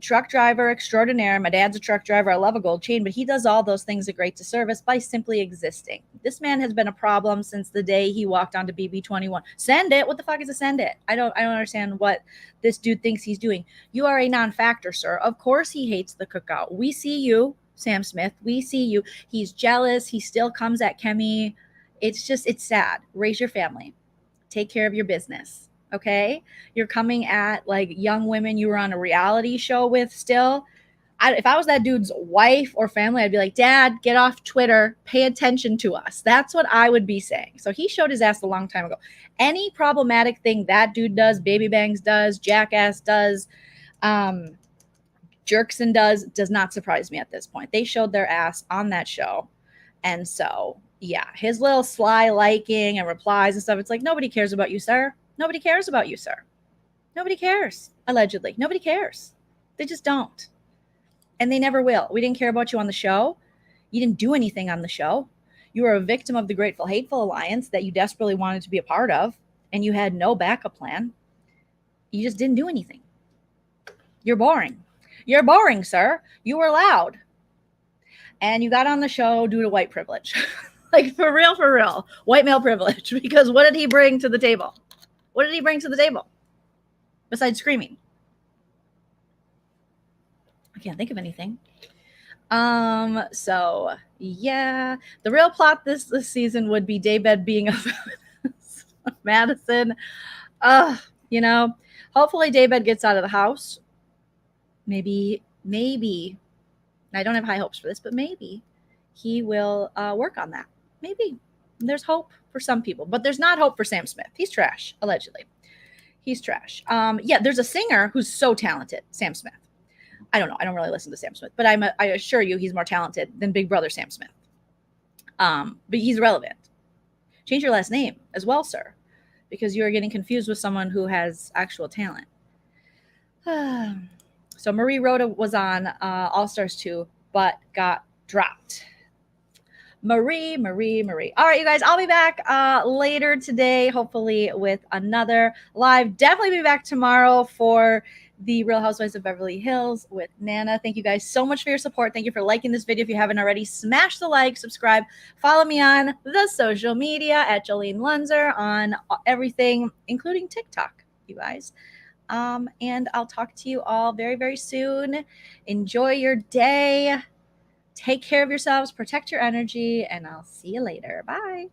truck driver extraordinaire. My dad's a truck driver. I love a gold chain, but he does all those things a great disservice by simply existing. This man has been a problem since the day he walked onto BB21. Send it. What the fuck is a send it? I don't understand what this dude thinks he's doing. You are a non-factor, sir. Of course he hates the cookout. We see you, Sam Smith. We see you. He's jealous. He still comes at Kemi. It's sad. Raise your family. Take care of your business. Okay, you're coming at like young women you were on a reality show with still. If I was that dude's wife or family, I'd be like, Dad, get off Twitter. Pay attention to us. That's what I would be saying. So he showed his ass a long time ago. Any problematic thing that dude does, Baby Bangs does, Jackass does, Jerkson does not surprise me at this point. They showed their ass on that show. And so, yeah, his little sly liking and replies and stuff, it's like, nobody cares about you, sir. Nobody cares about you, sir. Nobody cares, allegedly. Nobody cares. They just don't. And they never will. We didn't care about you on the show. You didn't do anything on the show. You were a victim of the Grateful Hateful Alliance that you desperately wanted to be a part of, and you had no backup plan. You just didn't do anything. You're boring. You're boring, sir. You were loud. And you got on the show due to white privilege. Like, for real. White male privilege. Because what did he bring to the table? What did he bring to the table besides screaming? I can't think of anything. So yeah, the real plot this season would be Daybed being a Madison. Hopefully Daybed gets out of the house. Maybe. I don't have high hopes for this, but maybe he will work on that. Maybe. There's hope for some people, but there's not hope for Sam Smith. He's trash, allegedly. He's trash. Yeah, there's a singer who's so talented, Sam Smith. I don't know. I don't really listen to Sam Smith, but I assure you he's more talented than Big Brother Sam Smith. But he's relevant. Change your last name as well, sir, because you are getting confused with someone who has actual talent. So Marie Rhoda was on All Stars 2, but got dropped. Marie. All right, you guys, I'll be back later today, hopefully with another live. Definitely be back tomorrow for the Real Housewives of Beverly Hills with Nana. Thank you guys so much for your support. Thank you for liking this video. If you haven't already, smash the like, subscribe, follow me on the social media at Joleen Lunzer on everything, including TikTok, you guys. And I'll talk to you all very, very soon. Enjoy your day. Take care of yourselves, protect your energy, and I'll see you later. Bye.